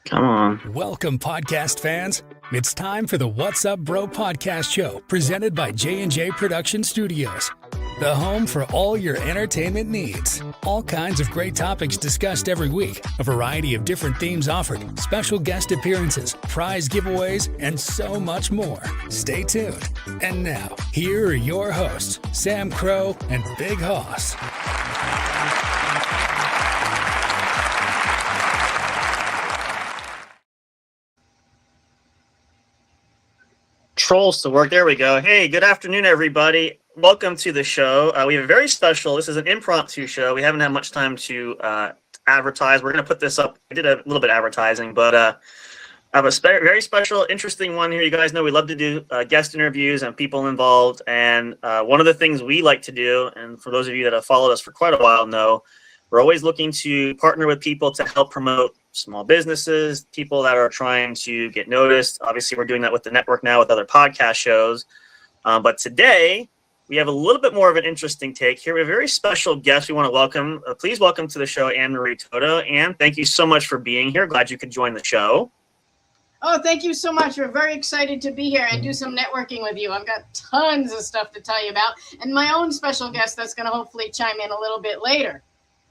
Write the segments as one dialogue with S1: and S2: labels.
S1: Come on.
S2: Welcome, podcast fans. It's time for the What's Up Bro podcast show presented by j&j Production Studios, the home for all your entertainment needs. All kinds of great topics discussed every week, a variety of different themes offered, special guest appearances, prize giveaways, and so much more. Stay tuned. And now, here are your hosts, Sam Crow and Big Hoss.
S1: Trolls to work. There we go. Hey, good afternoon, everybody. Welcome to the show. We have a very special, this is an impromptu show. We haven't had much time to advertise. We're going to put this up. I did a little bit of advertising, but I have a very special, interesting one here. You guys know we love to do guest interviews and people involved. And one of the things we like to do, and for those of you that have followed us for quite a while know, we're always looking to partner with people to help promote small businesses, people that are trying to get noticed. Obviously, we're doing that with the network now with other podcast shows. But today, we have a little bit more of an interesting take here. We have a very special guest we want to welcome. Please welcome to the show, Anne-Marie Toto. Anne, thank you so much for being here. Glad you could join the show.
S3: Oh, thank you so much. We're very excited to be here and do some networking with you. I've got tons of stuff to tell you about, and my own special guest that's going to hopefully chime in a little bit later.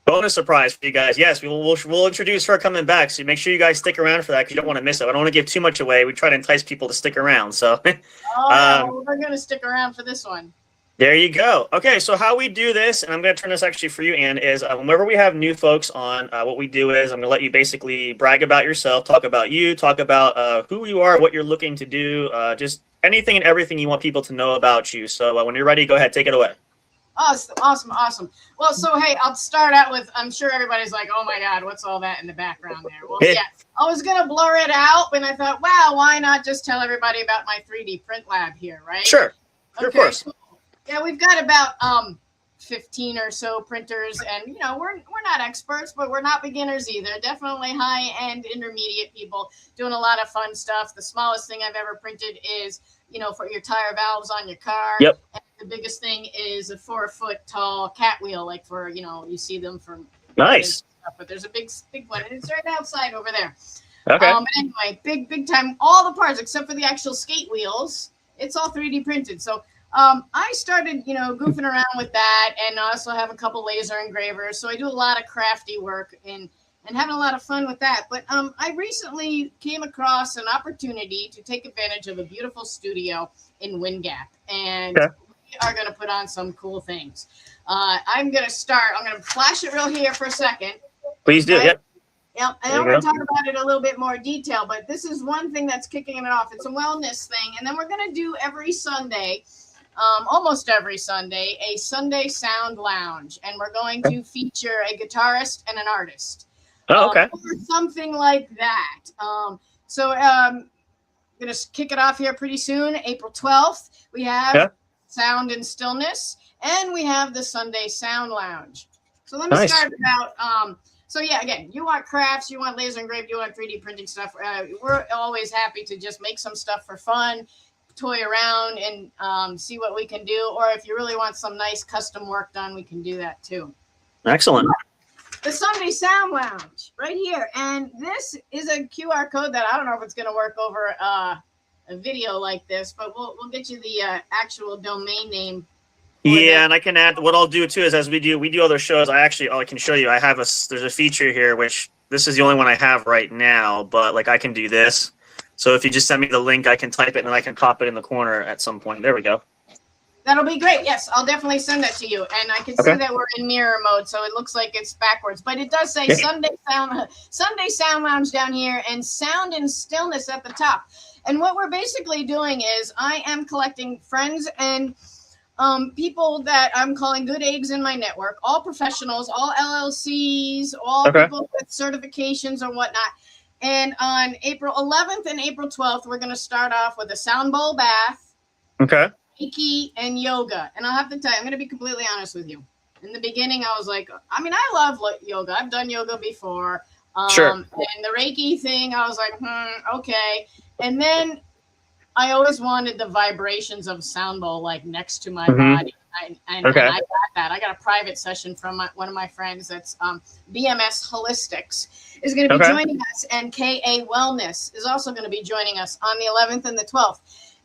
S1: Bonus surprise for you guys. Yes, we'll introduce her coming back, so make sure you guys stick around for that because you don't want to miss it. I don't want to give too much away. We try to entice people to stick around. So,
S3: we're going to stick around for this one.
S1: There you go. Okay, so how we do this, and I'm going to turn this actually for you, Ann, is whenever we have new folks on, what we do is I'm going to let you basically brag about yourself, talk about you, talk about who you are, what you're looking to do, just anything and everything you want people to know about you. So when you're ready, go ahead, take it away.
S3: Awesome. Well, so, hey, I'll start out with, I'm sure everybody's like, oh, my God, what's all that in the background there? Well, yeah, I was going to blur it out, but I thought, wow, why not just tell everybody about my 3D print lab here, right?
S1: Sure,
S3: okay,
S1: of course.
S3: Cool. Yeah, we've got about 15 or so printers, and, you know, we're not experts, but we're not beginners either. Definitely high-end intermediate people doing a lot of fun stuff. The smallest thing I've ever printed is, you know, for your tire valves on your car.
S1: Yep.
S3: And the biggest thing is a 4-foot tall cat wheel, like for, you know, you see them from
S1: nice.
S3: Stuff, but there's a big one, and it's right outside over there.
S1: Okay.
S3: But anyway, big time. All the parts except for the actual skate wheels, it's all 3D printed. So I started, you know, goofing around with that, and I also have a couple laser engravers. So I do a lot of crafty work and having a lot of fun with that. But I recently came across an opportunity to take advantage of a beautiful studio in Wind Gap, and we are going to put on some cool things. I'm going to flash it real here for a second.
S1: Please do, yep.
S3: Yeah, and I'm going to talk about it a little bit more detail, but this is one thing that's kicking it off. It's a wellness thing, and then we're going to do every Sunday, almost every Sunday, a Sunday Sound Lounge, and we're going to feature a guitarist and an artist.
S1: Oh, okay.
S3: Or something like that. So I'm going to kick it off here pretty soon. April 12th, we have Sound and Stillness, and we have the Sunday Sound Lounge. So let me start about, so yeah, again, you want crafts, you want laser engraved, you want 3D printing stuff. We're always happy to just make some stuff for fun, toy around and see what we can do. Or if you really want some nice custom work done, we can do that too.
S1: Excellent.
S3: The Sunday Sound Lounge right here. And this is a QR code that I don't know if it's going to work over a video like this, but we'll get you the actual domain name.
S1: Yeah, and I can add, what I'll do too is as we do other shows, I can show you, there's a feature here, which this is the only one I have right now, but like I can do this. So if you just send me the link, I can type it and then I can pop it in the corner at some point. There we go.
S3: That'll be great. Yes, I'll definitely send that to you. And I can see that we're in mirror mode, so it looks like it's backwards. But it does say Sunday Sound Lounge down here and Sound and Stillness at the top. And what we're basically doing is I am collecting friends and people that I'm calling good eggs in my network, all professionals, all LLCs, all people with certifications or whatnot. And on April 11th and April 12th, we're going to start off with a sound bowl bath. Okay. Reiki and yoga. And I'll have to tell you, I'm going to be completely honest with you. In the beginning, I was like, I mean, I love yoga. I've done yoga before. Sure. And the Reiki thing, I was like, okay. And then I always wanted the vibrations of sound bowl like next to my body. And I got that. I got a private session from one of my friends that's BMS Holistics is going to be joining us, and KA Wellness is also going to be joining us on the 11th and the 12th.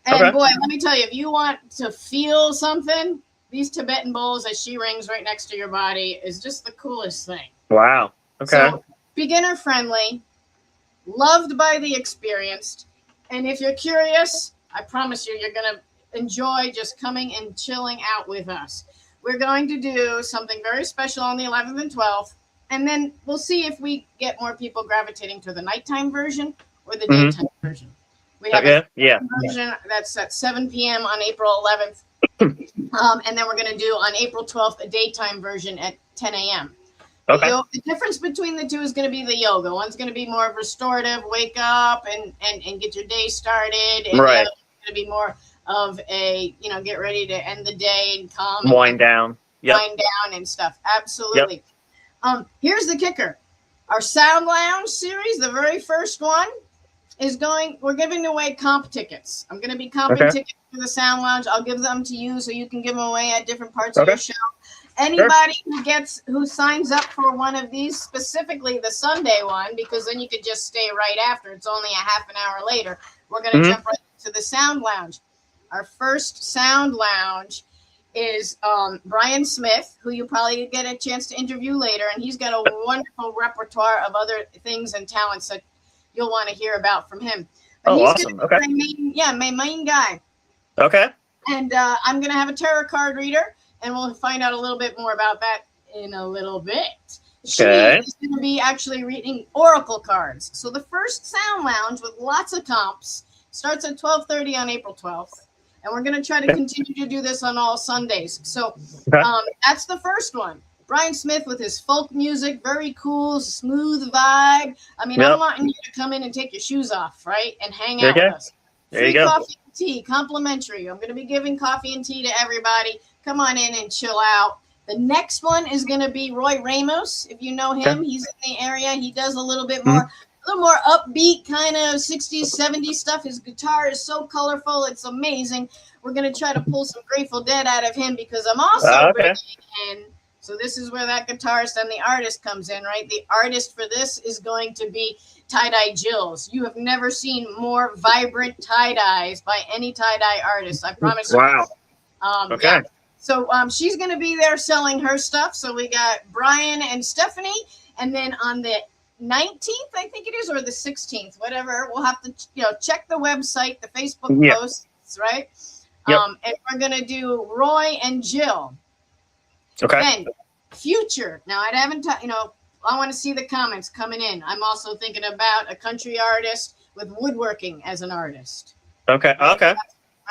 S3: And boy, let me tell you, if you want to feel something, these Tibetan bowls that she rings right next to your body is just the coolest thing.
S1: Wow. Okay.
S3: So beginner friendly, loved by the experienced. And if you're curious, I promise you, you're going to enjoy just coming and chilling out with us. We're going to do something very special on the 11th and 12th. And then we'll see if we get more people gravitating to the nighttime version or the daytime version. We have a version that's at 7 p.m. on April 11th. And then we're going to do on April 12th a daytime version at 10 a.m.
S1: Okay.
S3: The difference between the two is going to be the yoga. One's going to be more restorative, wake up and get your day started. And the other one's going to be more of a, get ready to end the day and calm.
S1: Wind down.
S3: Wind down and stuff. Absolutely. Yep. Here's the kicker. Our Sound Lounge series, the very first one, we're giving away comp tickets. I'm going to be comping tickets for the Sound Lounge. I'll give them to you so you can give them away at different parts of your show. Anybody who signs up for one of these, specifically the Sunday one, because then you could just stay right after. It's only a half an hour later. We're going to jump right to the Sound Lounge. Our first Sound Lounge is Brian Smith, who you probably get a chance to interview later, and he's got a wonderful repertoire of other things and talents that you'll want to hear about from him. But he's
S1: awesome. Okay.
S3: My main guy.
S1: Okay.
S3: And I'm going to have a tarot card reader, and we'll find out a little bit more about that in a little bit. She is going to be actually reading oracle cards. So the first Sound Lounge with lots of comps starts at 12:30 on April 12th. And we're going to try to continue to do this on all Sundays. So that's the first one. Brian Smith with his folk music, very cool, smooth vibe. I mean, I'm wanting you to come in and take your shoes off, right? And hang out with us. Free coffee and tea, complimentary. I'm going to be giving coffee and tea to everybody. Come on in and chill out. The next one is going to be Roy Ramos. If you know him, he's in the area. He does a little bit more upbeat kind of 60s, 70s stuff. His guitar is so colorful. It's amazing. We're going to try to pull some Grateful Dead out of him because I'm also bringing in. So this is where that guitarist and the artist comes in, right? The artist for this is going to be Tie-Dye Jills. You have never seen more vibrant tie-dyes by any tie-dye artist. I promise you.
S1: Wow.
S3: Yeah. So she's going to be there selling her stuff. So we got Brian and Stephanie. And then on the 19th, I think it is, or the 16th, whatever. We'll have to, check the website, the Facebook posts, right? And we're going to do Roy and Jill.
S1: Okay.
S3: Then future. Now, I haven't, I want to see the comments coming in. I'm also thinking about a country artist with woodworking as an artist.
S1: Okay. Okay.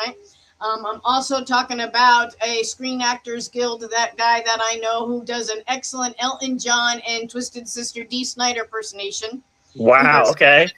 S3: Right. I'm also talking about a Screen Actors Guild, that guy that I know who does an excellent Elton John and Twisted Sister Dee Snider impersonation.
S1: Wow. Okay.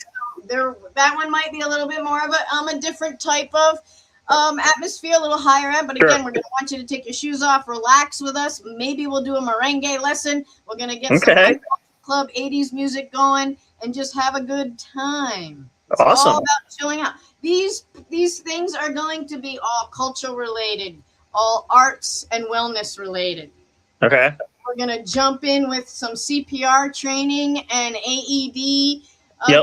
S3: That one might be a little bit more of a different type of atmosphere, a little higher end. But again, we're going to want you to take your shoes off, relax with us. Maybe we'll do a merengue lesson. We're going to get some club 80s music going and just have a good time. It's all about chilling out. These things are going to be all culture related, all arts and wellness related.
S1: Okay.
S3: We're going to jump in with some CPR training and AED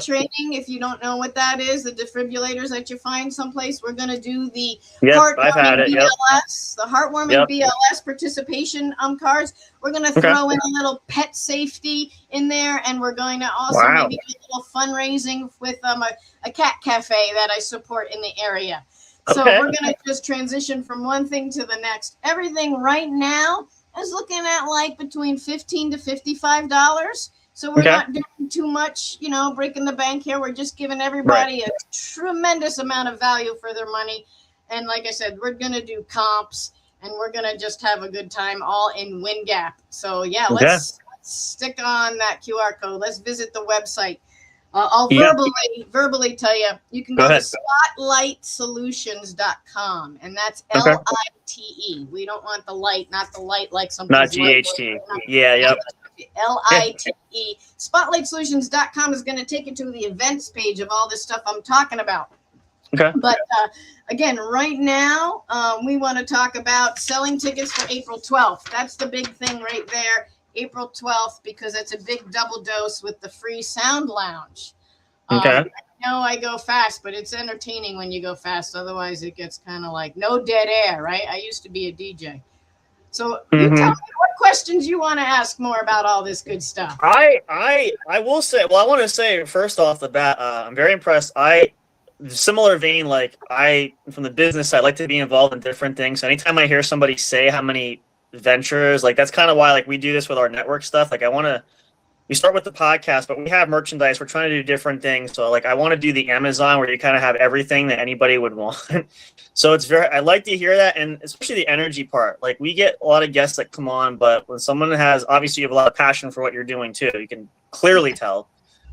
S3: training. If you don't know what that is, the defibrillators that you find someplace, we're going to do the heartwarming BLS, the heartwarming BLS participation cards. We're going to throw in a little pet safety in there, and we're going to also maybe do a little fundraising with a cat cafe that I support in the area. So we're going to just transition from one thing to the next. Everything right now is looking at like between $15 to $55. So we're not doing too much, breaking the bank here. We're just giving everybody a tremendous amount of value for their money. And like I said, we're going to do comps, and we're going to just have a good time all in WinGap. So, let's stick on that QR code. Let's visit the website. I'll verbally tell you, you can go to spotlightsolutions.com, and that's LITE. We don't want the light, not the light like something.
S1: Not GHT. LITE.
S3: Spotlightsolutions.com is going to take you to the events page of all this stuff I'm talking about.
S1: Okay.
S3: But again, right now, we want to talk about selling tickets for April 12th. That's the big thing right there, April 12th, because it's a big double dose with the free sound lounge.
S1: Okay.
S3: I know I go fast, but it's entertaining when you go fast. Otherwise, it gets kind of like no dead air, right? I used to be a DJ. So you tell me what questions you want to ask more about all this good stuff.
S1: I will say, well, I want to say first off the bat, I'm very impressed. Similar vein, like from the business side, I like to be involved in different things. So anytime I hear somebody say how many ventures, like that's kind of why like we do this with our network stuff. Like we start with the podcast, but we have merchandise. We're trying to do different things. So like I want to do the Amazon where you kind of have everything that anybody would want. So I like to hear that, and especially the energy part. Like we get a lot of guests that come on, but when someone obviously you have a lot of passion for what you're doing too. You can clearly tell.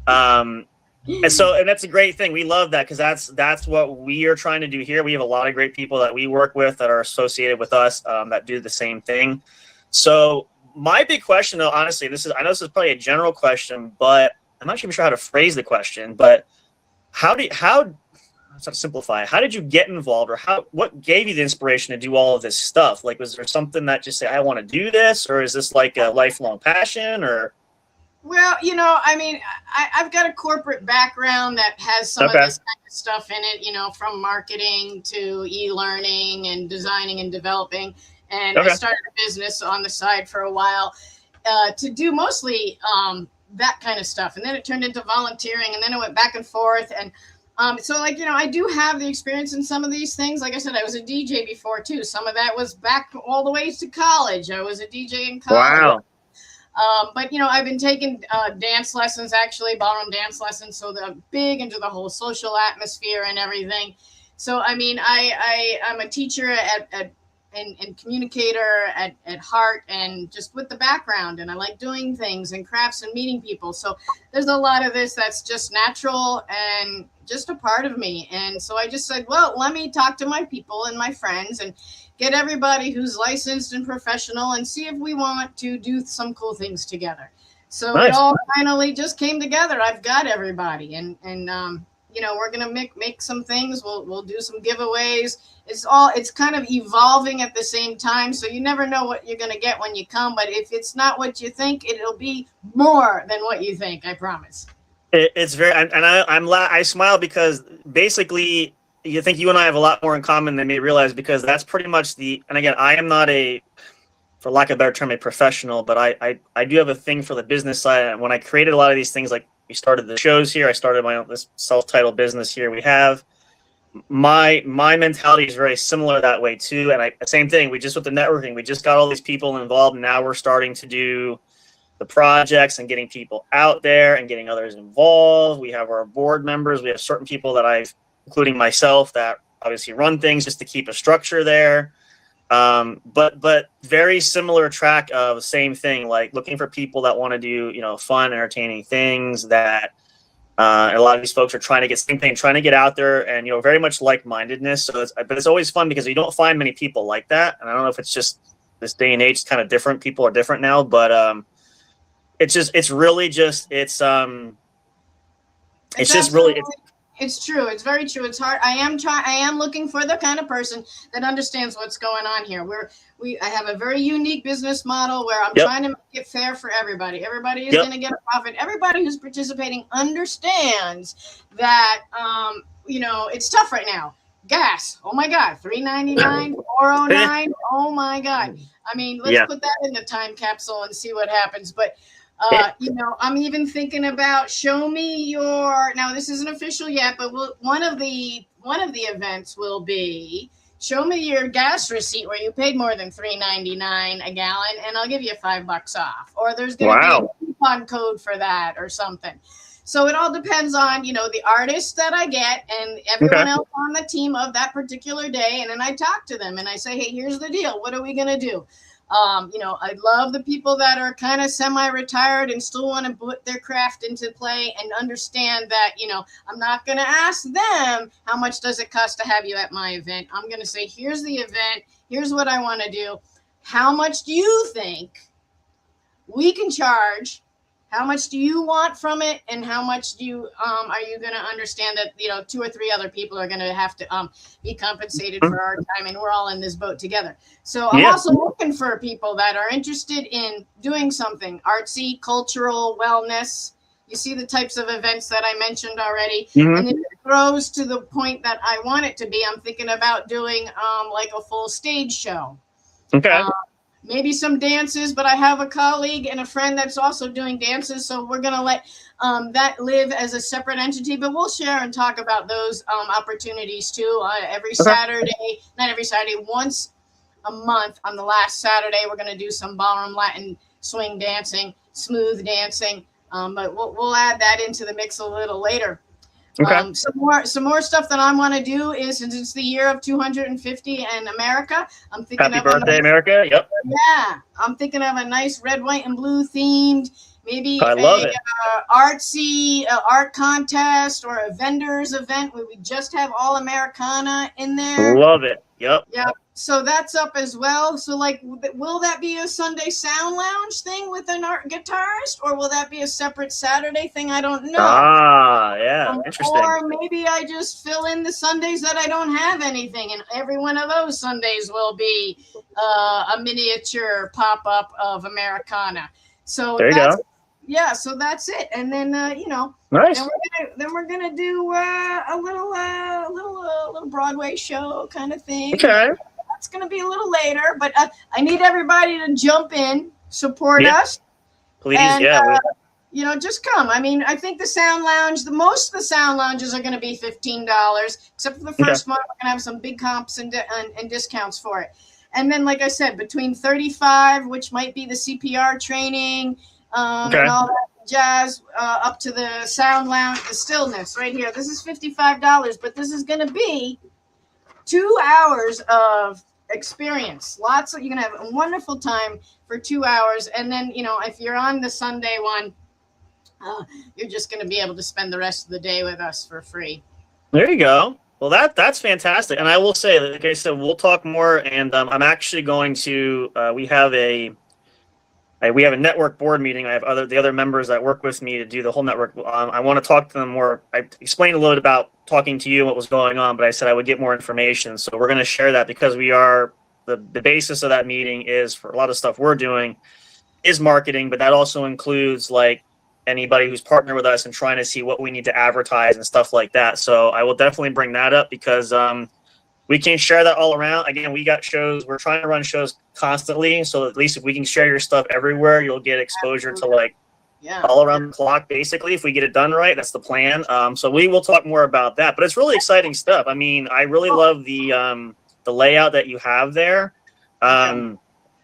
S1: And that's a great thing. We love that because that's what we are trying to do here. We have a lot of great people that we work with that are associated with us that do the same thing. So my big question, though, honestly, I know this is probably a general question, but I'm not even sure how to phrase the question. But let's not simplify. How did you get involved, or what gave you the inspiration to do all of this stuff? Like, was there something that just say, I want to do this, or is this like a lifelong passion, or?
S3: Well, I mean, I've got a corporate background that has some of this kind of stuff in it, from marketing to e-learning and designing and developing. And I started a business on the side for a while to do mostly that kind of stuff. And then it turned into volunteering, and then it went back and forth. And so, like, I do have the experience in some of these things. Like I said, I was a DJ before, too. Some of that was back all the way to college. I was a DJ in college.
S1: Wow.
S3: But, I've been taking dance lessons, actually, ballroom dance lessons. So they're big into the whole social atmosphere and everything. So, I mean, I'm a teacher and communicator at heart, and just with the background, and I like doing things and crafts and meeting people. So there's a lot of this that's just natural and just a part of me. And so I just said, well, let me talk to my people and my friends and get everybody who's licensed and professional and see if we want to do some cool things together. So It all finally just came together. I've got everybody, and we're gonna make some things. We'll do some giveaways. It's kind of evolving at the same time. So you never know what you're gonna get when you come. But if it's not what you think, it'll be more than what you think. I promise.
S1: It's very, and I smile because basically you think you and I have a lot more in common than you realize, because that's pretty much and again, I am not for lack of a better term, a professional, but I do have a thing for the business side. And when I created a lot of these things, like we started the shows here, I started this self-titled business here we have. My mentality is very similar that way too. And same thing, with the networking, we just got all these people involved, and now we're starting to do the projects and getting people out there and getting others involved. We have our board members. We have certain people that including myself, that obviously run things just to keep a structure there. But very similar track of same thing, like looking for people that want to do, fun, entertaining things that a lot of these folks are trying to get out there, and, very much like-mindedness. So but it's always fun because you don't find many people like that. And I don't know if it's just this day and age, it's kind of different. People are different now, but it's just really it's
S3: true. It's very true. It's hard. I am looking for the kind of person that understands what's going on here. I have a very unique business model where I'm trying to make it fair for everybody. Everybody is going to get a profit. Everybody who's participating understands that, it's tough right now. Gas. Oh my God. $3.99, $4.09. Oh my God. I mean, let's put that in the time capsule and see what happens. But I'm even thinking about now this isn't official yet, but one of the events will be show me your gas receipt where you paid more than $3.99 a gallon, and I'll give you $5 off. Or there's going to be a coupon code for that or something. So it all depends on, the artists that I get and everyone else on the team of that particular day. And then I talk to them and I say, hey, here's the deal. What are we going to do? I love the people that are kind of semi-retired and still want to put their craft into play and understand that, I'm not going to ask them how much does it cost to have you at my event. I'm going to say, here's the event. Here's what I want to do. How much do you think we can charge? We can How much do you want from it, and how much do you are you going to understand that 2 or 3 other people are going to have to be compensated for our time, and we're all in this boat together. So I'm also looking for people that are interested in doing something artsy, cultural, wellness. You see the types of events that I mentioned already, and if it grows to the point that I want it to be, I'm thinking about doing like a full stage show.
S1: Okay.
S3: Maybe some dances, but I have a colleague and a friend that's also doing dances, so we're going to let that live as a separate entity, but we'll share and talk about those opportunities too. Every Saturday, not every Saturday, once a month on the last Saturday, we're going to do some ballroom Latin swing dancing, smooth dancing, but we'll add that into the mix a little later.
S1: Okay.
S3: Some more stuff that I want to do is, since it's the year of 250 in America, I'm thinking
S1: Happy birthday, America. Yep.
S3: Yeah, I'm thinking of a nice red, white, and blue themed, maybe
S1: I love it.
S3: Artsy art contest or a vendors event where we just have all Americana in there.
S1: Love it. Yep.
S3: Yep. So that's up as well. So, like, will that be a Sunday Sound Lounge thing with an art guitarist, or will that be a separate Saturday thing? I don't know.
S1: Yeah, interesting.
S3: Or maybe I just fill in the Sundays that I don't have anything, and every one of those Sundays will be a miniature pop-up of Americana. So
S1: there you go.
S3: Yeah, so that's it. And then
S1: nice.
S3: Then we're gonna do a little Broadway show kind of thing.
S1: Okay.
S3: It's going to be a little later, but I need everybody to jump in, support us.
S1: Please,
S3: and, just come. I mean, I think the Sound Lounge, most of the Sound Lounges are going to be $15, except for the first month. We're going to have some big comps and discounts for it. And then, like I said, between $35, which might be the CPR training and all that jazz, up to the Sound Lounge, the Stillness right here. This is $55, but this is going to be 2 hours of experience. You're gonna have a wonderful time for 2 hours, and then if you're on the Sunday one, you're just gonna be able to spend the rest of the day with us for free.
S1: There you go. Well, that's fantastic. And I will say, like I said, we'll talk more. And I'm actually going to. We have a network board meeting. I have the other members that work with me to do the whole network. I want to talk to them more. I explained a little bit about talking to you and what was going on, but I said I would get more information. So we're going to share that, because we are the basis of that meeting is, for a lot of stuff we're doing, is marketing, but that also includes like anybody who's partnered with us and trying to see what we need to advertise and stuff like that. So I will definitely bring that up, because we can share that all around. Again, we got shows. We're trying to run shows constantly. So at least if we can share your stuff everywhere, you'll get exposure to like all around the clock, basically, if we get it done right. That's the plan. So we will talk more about that. But it's really exciting stuff. I mean, I really love the layout that you have there. I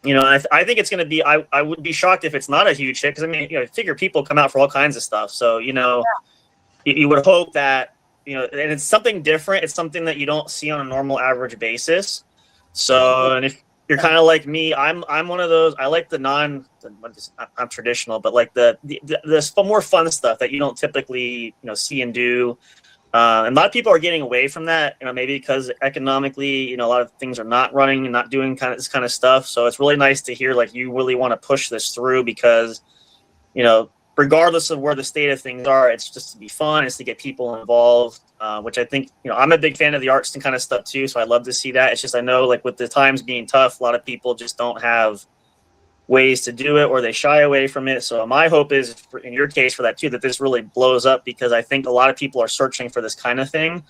S1: think it's going to be, I would be shocked if it's not a huge hit, because, I mean, I figure people come out for all kinds of stuff. So, you would hope that, and it's something different. It's something that you don't see on a normal average basis. So, and if you're kind of like me, I'm one of those. I like the not traditional, but like the more fun stuff that you don't typically see and do. And a lot of people are getting away from that, maybe because economically, a lot of things are not running and not doing this kind of stuff. So it's really nice to hear like you really want to push this through, because regardless of where the state of things are, it's just to be fun. It's to get people involved, which I think, I'm a big fan of the arts and kind of stuff too. So I love to see that. It's just, I know like with the times being tough, a lot of people just don't have ways to do it, or they shy away from it. So my hope is, in your case for that too, that this really blows up, because I think a lot of people are searching for this kind of thing,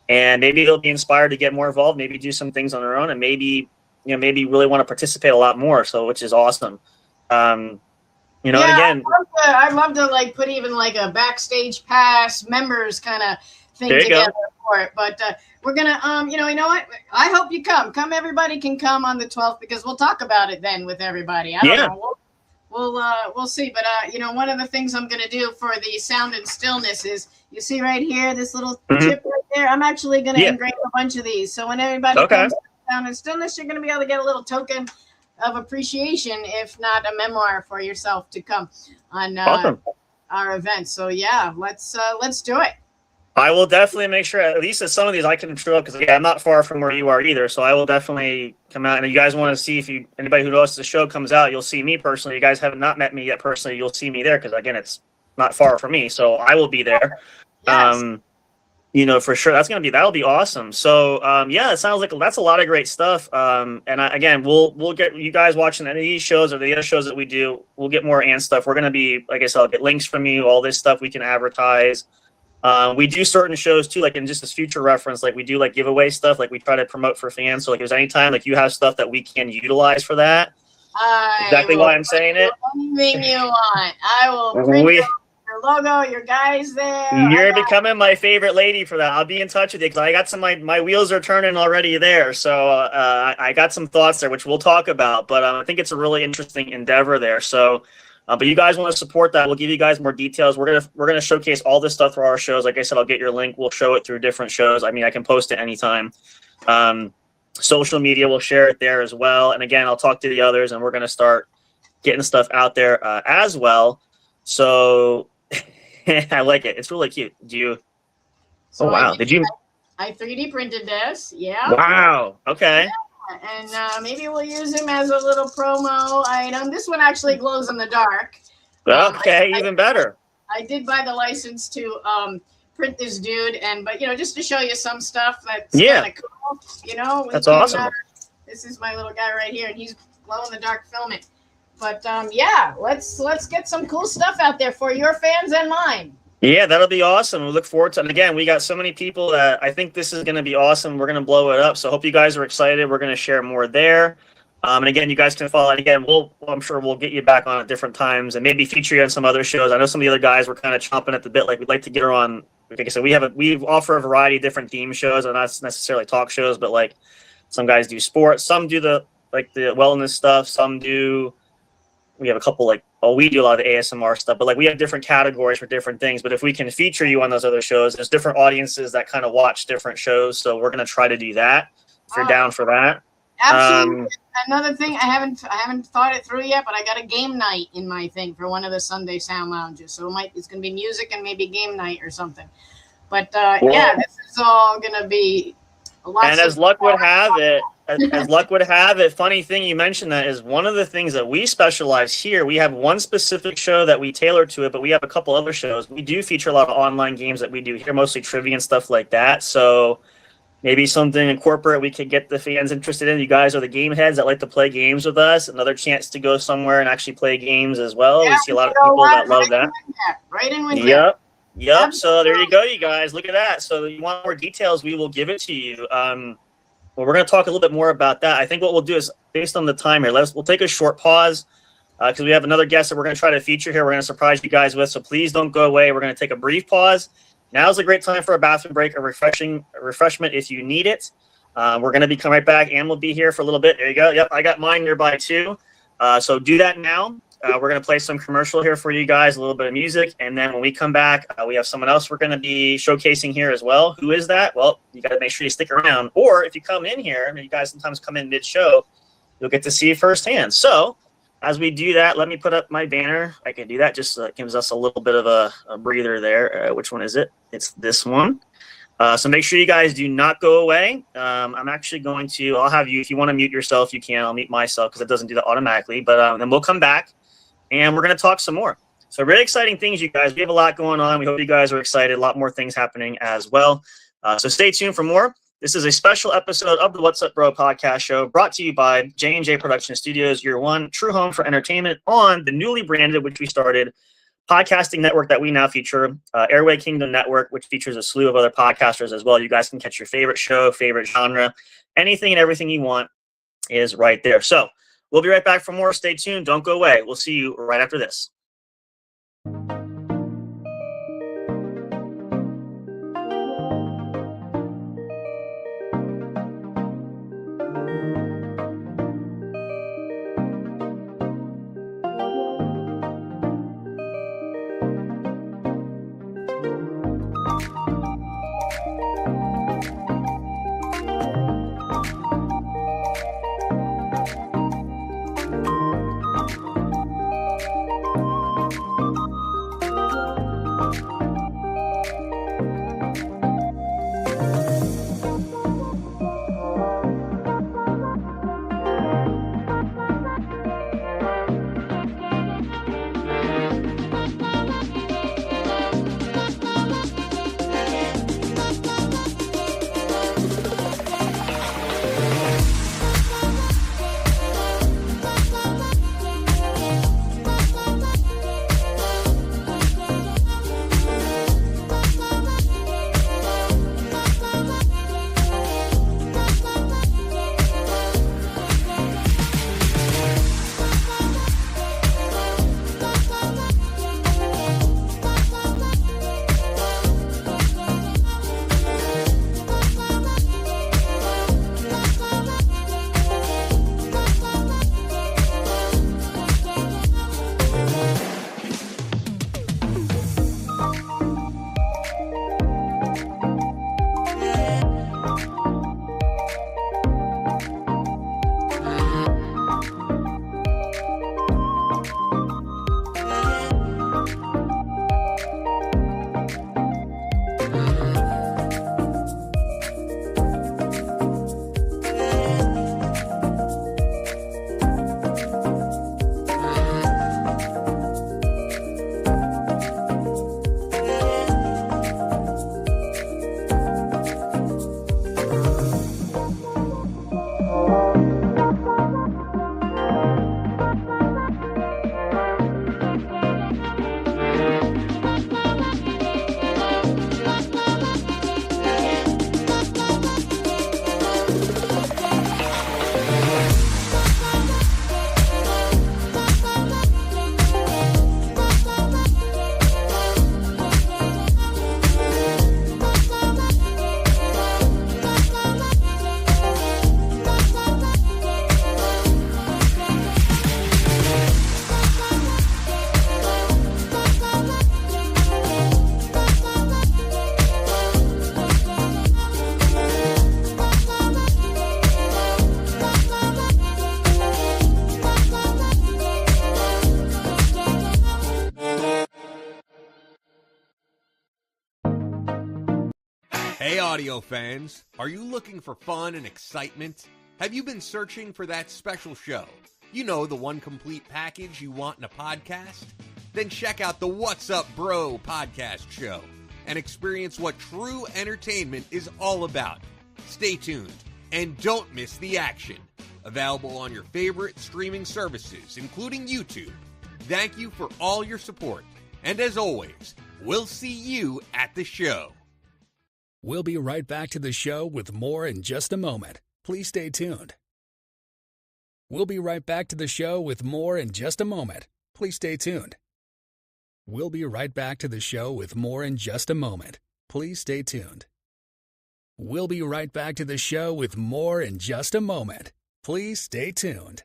S1: and maybe they'll be inspired to get more involved, maybe do some things on their own, and maybe really want to participate a lot more. So, which is awesome. And again,
S3: I'd love to like put even like a backstage pass members kind of thing together for it. But we're gonna, you know what? I hope you come. Everybody can come on the 12th, because we'll talk about it then with everybody. I don't know. We'll see. But one of the things I'm gonna do for the Sound and Stillness is, you see right here, this little chip right there. I'm actually gonna engrave a bunch of these. So when everybody comes to Sound and Stillness, you're gonna be able to get a little token of appreciation, if not a memoir for yourself to come on our event. So yeah, let's do it.
S1: I will definitely make sure at least at some of these I can show up because I'm not far from where you are either. So I will definitely come out. And if you guys want to see anybody who knows the show comes out, you'll see me personally. You guys have not met me yet personally. You'll see me there because again, it's not far from me. So I will be there.
S3: Yes.
S1: For sure. That'll be awesome. So it sounds like that's a lot of great stuff. Again, we'll get you guys watching any of these shows or the other shows that we do. We'll get more and stuff. We're going to be, like I said, I'll get links from you, all this stuff we can advertise. We do certain shows too, like in just as future reference, like we do like giveaway stuff, like we try to promote for fans. So like if there's any time like you have stuff that we can utilize for that. Exactly why I'm saying it.
S3: Anything you want. I will print your logo, your guys there.
S1: You're becoming my favorite lady for that. I'll be in touch with you because I got my wheels are turning already there. So I got some thoughts there, which we'll talk about. But I think it's a really interesting endeavor there. So. But you guys want to support that, we'll give you guys more details. We're gonna showcase all this stuff through our shows. Like I said, I'll get your link. We'll show it through different shows. I mean, I can post it anytime. Social media, we'll share it there as well. And again, I'll talk to the others, and we're gonna start getting stuff out there as well. So I like it. It's really cute.
S3: So
S1: wow! Did you?
S3: I 3D printed this. Yeah.
S1: Wow. Okay.
S3: Yeah. And maybe we'll use him as a little promo item. This one actually glows in the dark.
S1: Okay, even better.
S3: I did buy the license to print this dude, but just to show you some stuff that's kind of cool.
S1: That's awesome.
S3: This is my little guy right here, and he's glow in the dark filament. But let's get some cool stuff out there for your fans and mine.
S1: Yeah, that'll be awesome. We look forward to it. And again, we got so many people that I think this is going to be awesome. We're going to blow it up. So I hope you guys are excited. We're going to share more there. And again, you guys can follow. And again, I'm sure we'll get you back on at different times and maybe feature you on some other shows. I know some of the other guys were kind of chomping at the bit. Like we'd like to get her on. Like I said, we offer a variety of different theme shows, and not necessarily talk shows, but like some guys do sports, some do the wellness stuff, some do. We have a couple we do a lot of the ASMR stuff, but we have different categories for different things. But if we can feature you on those other shows, there's different audiences that kind of watch different shows. So we're going to try to do that if you're down for that.
S3: Absolutely. Another thing, I haven't thought it through yet, but I got a game night in my thing for one of the Sunday Sound Lounges. So it's going to be music and maybe game night or something. But this is all going to be lots of.
S1: And as luck would have it, funny thing you mentioned that is one of the things that we specialize here. We have one specific show that we tailor to it, but we have a couple other shows. We do feature a lot of online games that we do here, mostly trivia and stuff like that. So maybe something in corporate we could get the fans interested in. You guys are the game heads that like to play games with us. Another chance to go somewhere and actually play games as well. We see a lot of people that love that.
S3: Right in with that.
S1: Yep. So there you go, you guys. Look at that. So you want more details, we will give it to you. Well, we're going to talk a little bit more about that. I think what we'll do is, based on the time here, we'll take a short pause because we have another guest that we're going to try to feature here. We're going to surprise you guys with, so please don't go away. We're going to take a brief pause. Now's a great time for a bathroom break, a refreshment if you need it. We're going to be coming right back, and we'll be here for a little bit. There you go. Yep, I got mine nearby too. So do that now. We're going to play some commercial here for you guys, a little bit of music, and then when we come back, we have someone else we're going to be showcasing here as well. Who is that? Well, you got to make sure you stick around, or if you come in here, you guys sometimes come in mid-show, you'll get to see firsthand. So as we do that, let me put up my banner. I can do that. Just gives us a little bit of a breather there. Which one is it? It's this one. So make sure you guys do not go away. I'm actually going to, I'll have you, if you want to mute yourself, you can. I'll mute myself because it doesn't do that automatically. But then we'll come back and we're going to talk some more. So really exciting things, you guys. We have a lot going on. We hope you guys are excited. A lot more things happening as well. So stay tuned for more. This is a special episode of the What's Up Bro podcast show brought to you by J&J Production Studios, your one true home for entertainment on the newly branded, which we started, podcasting network that we now feature, Airway Kingdom Network, which features a slew of other podcasters as well. You guys can catch your favorite show, favorite genre, anything and everything you want is right there. So we'll be right back for more. Stay tuned. Don't go away. We'll see you right after this.
S4: Hey audio fans, are you looking for fun and excitement? Have you been searching for that special show? You know, the one complete package you want in a podcast? Then check out the What's Up Bro podcast show and experience what true entertainment is all about. Stay tuned and don't miss the action. Available on your favorite streaming services, including YouTube. Thank you for all your support. And as always, we'll see you at the show.
S2: We'll be right back to the show with more in just a moment. Please stay tuned. We'll be right back to the show with more in just a moment. Please stay tuned. We'll be right back to the show with more in just a moment. Please stay tuned. We'll be right back to the show with more in just a moment. Please stay tuned.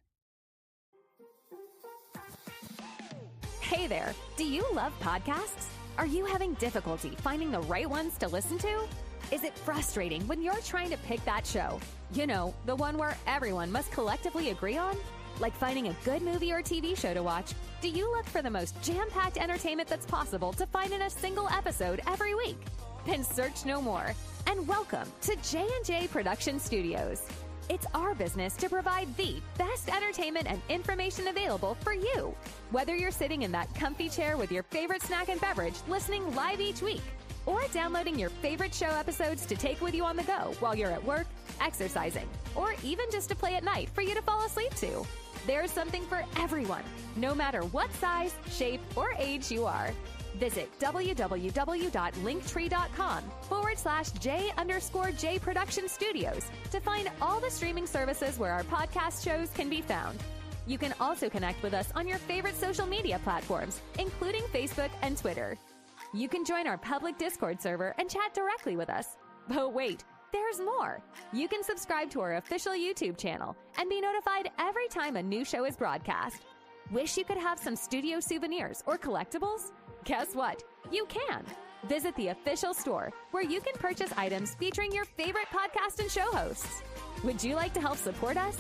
S5: Hey there, do you love podcasts? Are you having difficulty finding the right ones to listen to? Is it frustrating when you're trying to pick that show? You know, the one where everyone must collectively agree on? Like finding a good movie or TV show to watch, do you look for the most jam-packed entertainment that's possible to find in a single episode every week? Then search no more, and welcome to J&J Production Studios. It's our business to provide the best entertainment and information available for you. Whether you're sitting in that comfy chair with your favorite snack and beverage listening live each week, or downloading your favorite show episodes to take with you on the go while you're at work, exercising, or even just to play at night for you to fall asleep to. There's something for everyone, no matter what size, shape, or age you are. Visit www.linktree.com/J_J Production Studios to find all the streaming services where our podcast shows can be found. You can also connect with us on your favorite social media platforms, including Facebook and Twitter. You can join our public Discord server and chat directly with us. But wait, there's more. You can subscribe to our official YouTube channel and be notified every time a new show is broadcast. Wish you could have some studio souvenirs or collectibles? Guess what? You can. Visit the official store where you can purchase items featuring your favorite podcast and show hosts. Would you like to help support us?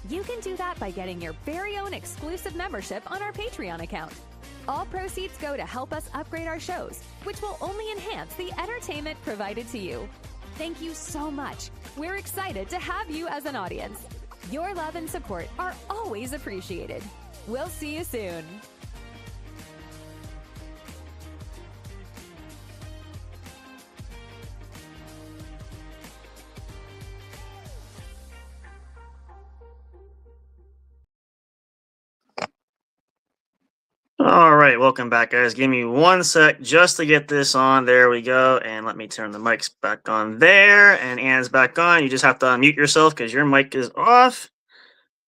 S5: You can do that by getting your very own exclusive membership on our Patreon account. All proceeds go to help us upgrade our shows, which will only enhance the entertainment provided to you. Thank you so much. We're excited to have you as an audience. Your love and support are always appreciated. We'll see you soon.
S1: All right, welcome back, guys. Give me 1 sec just to get this on. There we go. And let me turn the mics back on there. And Anne's back on. You just have to unmute yourself because your mic is off.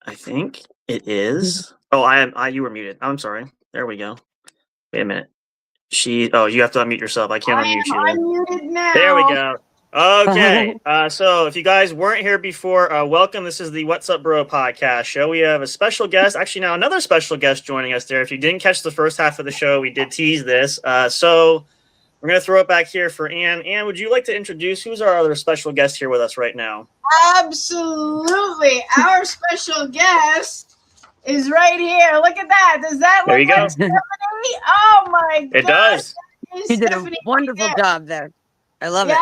S1: I think it is. Oh, you were muted. I'm sorry. There we go. Wait a minute. You have to unmute yourself. I can't unmute you.
S3: I'm unmuted now.
S1: There we go. Okay, so if you guys weren't here before, welcome. This is the What's Up Bro podcast show. We have a special guest, actually now another special guest joining us there. If you didn't catch the first half of the show, we did tease this. So we're going to throw it back here for Anne. Anne, would you like to introduce who's our other special guest here with us right now?
S3: Absolutely. Our special guest is right here. Look at that. Does that
S1: There
S3: look
S1: you go.
S3: like Stephanie? Oh my God.
S1: It does.
S6: You did a wonderful job there. I love it.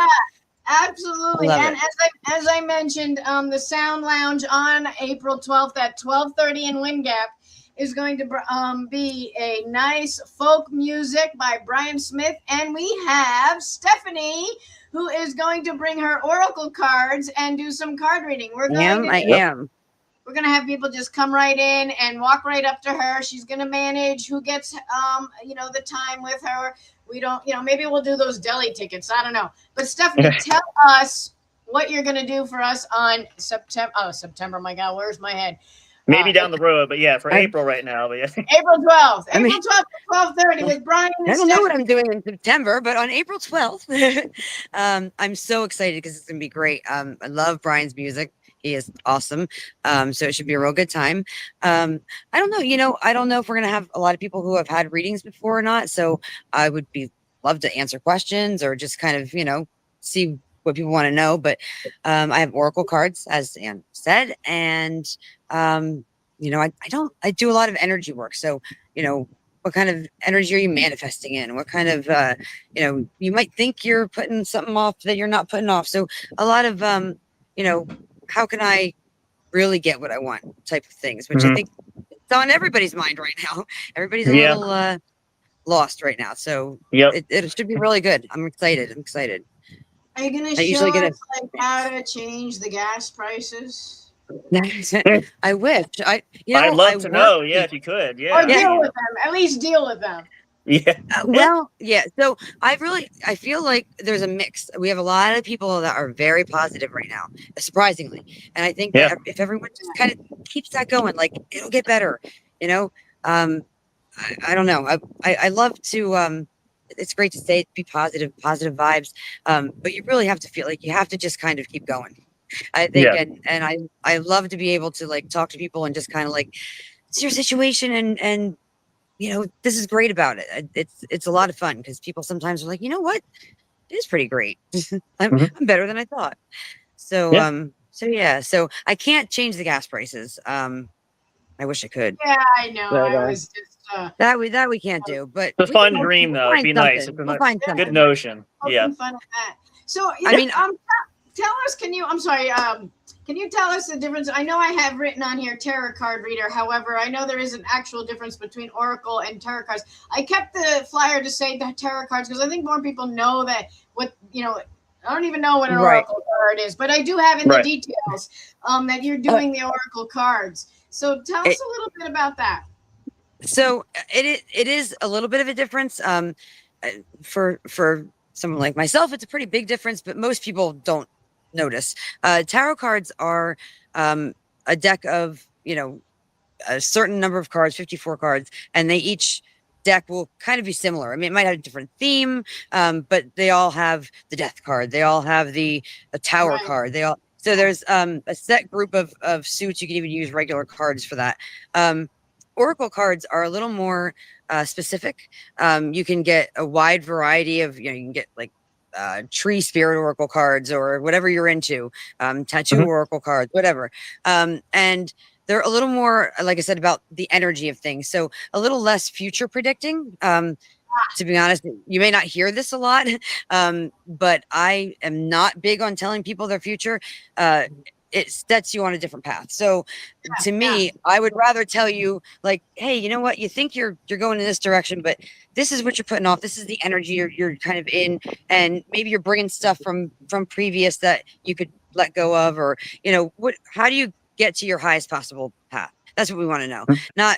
S3: Absolutely.
S6: Love
S3: And
S6: it.
S3: as I mentioned, the Sound Lounge on April 12th at 12:30 in Wind Gap is going to be a nice folk music by Brian Smith. And we have Stephanie, who is going to bring her oracle cards and do some card reading.
S6: I am.
S3: We're going to have people just come right in and walk right up to her. She's going to manage who gets, the time with her. We don't, maybe we'll do those deli tickets. I don't know. But Stephanie, tell us what you're going to do for us on September. Oh, September. My God, where's my head?
S1: Maybe down the road, but yeah, for April right now. But yeah.
S3: April 12th. April 12th at 12:30 with Brian and
S6: I don't know what
S3: Stephanie.
S6: I'm doing in September, but on April 12th, I'm so excited because it's going to be great. I love Brian's music. He is awesome. So it should be a real good time. I don't know, I don't know if we're going to have a lot of people who have had readings before or not. So I would love to answer questions or just kind of, see what people want to know. But I have oracle cards, as Anne said. And, I do a lot of energy work. So, what kind of energy are you manifesting in? What kind of, you might think you're putting something off that you're not putting off. So a lot of, how can I really get what I want type of things, which I think it's on everybody's mind right now. Everybody's a little lost right now. So it should be really good. I'm excited.
S3: Are you going to show us like how to change the gas prices?
S6: I wish.
S1: I'd love to know. Yeah, if you could. Yeah.
S3: Or deal with them. At least deal with them.
S1: Yeah.
S6: So I feel like there's a mix. We have a lot of people that are very positive right now, surprisingly. And I think that if everyone just kind of keeps that going, like it'll get better, I don't know. I love to, it's great to say, be positive vibes. But you really have to feel like you have to just kind of keep going. I think, and I love to be able to like talk to people and just kind of like, it's your situation and this is great about it. It's a lot of fun because people sometimes are like, you know what, it is pretty great. I'm better than I thought. So so I can't change the gas prices. I wish I could.
S3: Yeah, I know.
S6: But,
S3: I was just
S6: that we can't do. But
S1: it's a fun dream though. It'd be nice. It's a good notion. Yeah.
S3: Fun at that. So tell us. Can you tell us the difference? I know I have written on here tarot card reader. However, I know there is an actual difference between oracle and tarot cards. I kept the flyer to say the tarot cards because I think more people know that I don't even know what an oracle card is, but I do have in the details that you're doing the oracle cards. So tell us a little bit about that.
S6: So it is a little bit of a difference. For someone like myself, it's a pretty big difference, but most people don't notice. Tarot cards are a deck of a certain number of cards, 54 cards, and each deck will kind of be similar. I mean, it might have a different theme, but they all have the death card, they all have the tower card, so there's a set group of suits. You can even use regular cards for that. Oracle cards are a little more specific. You can get a wide variety of, you can get like tree spirit oracle cards or whatever you're into, tattoo oracle cards, whatever. And they're a little more, like I said, about the energy of things. So a little less future predicting. To be honest, you may not hear this a lot, but I am not big on telling people their future. It sets you on a different path. So to me, I would rather tell you like, hey, you know what? You think you're going in this direction, but this is what you're putting off. This is the energy you're kind of in. And maybe you're bringing stuff from previous that you could let go of, or, how do you get to your highest possible path? That's what we want to know. Not,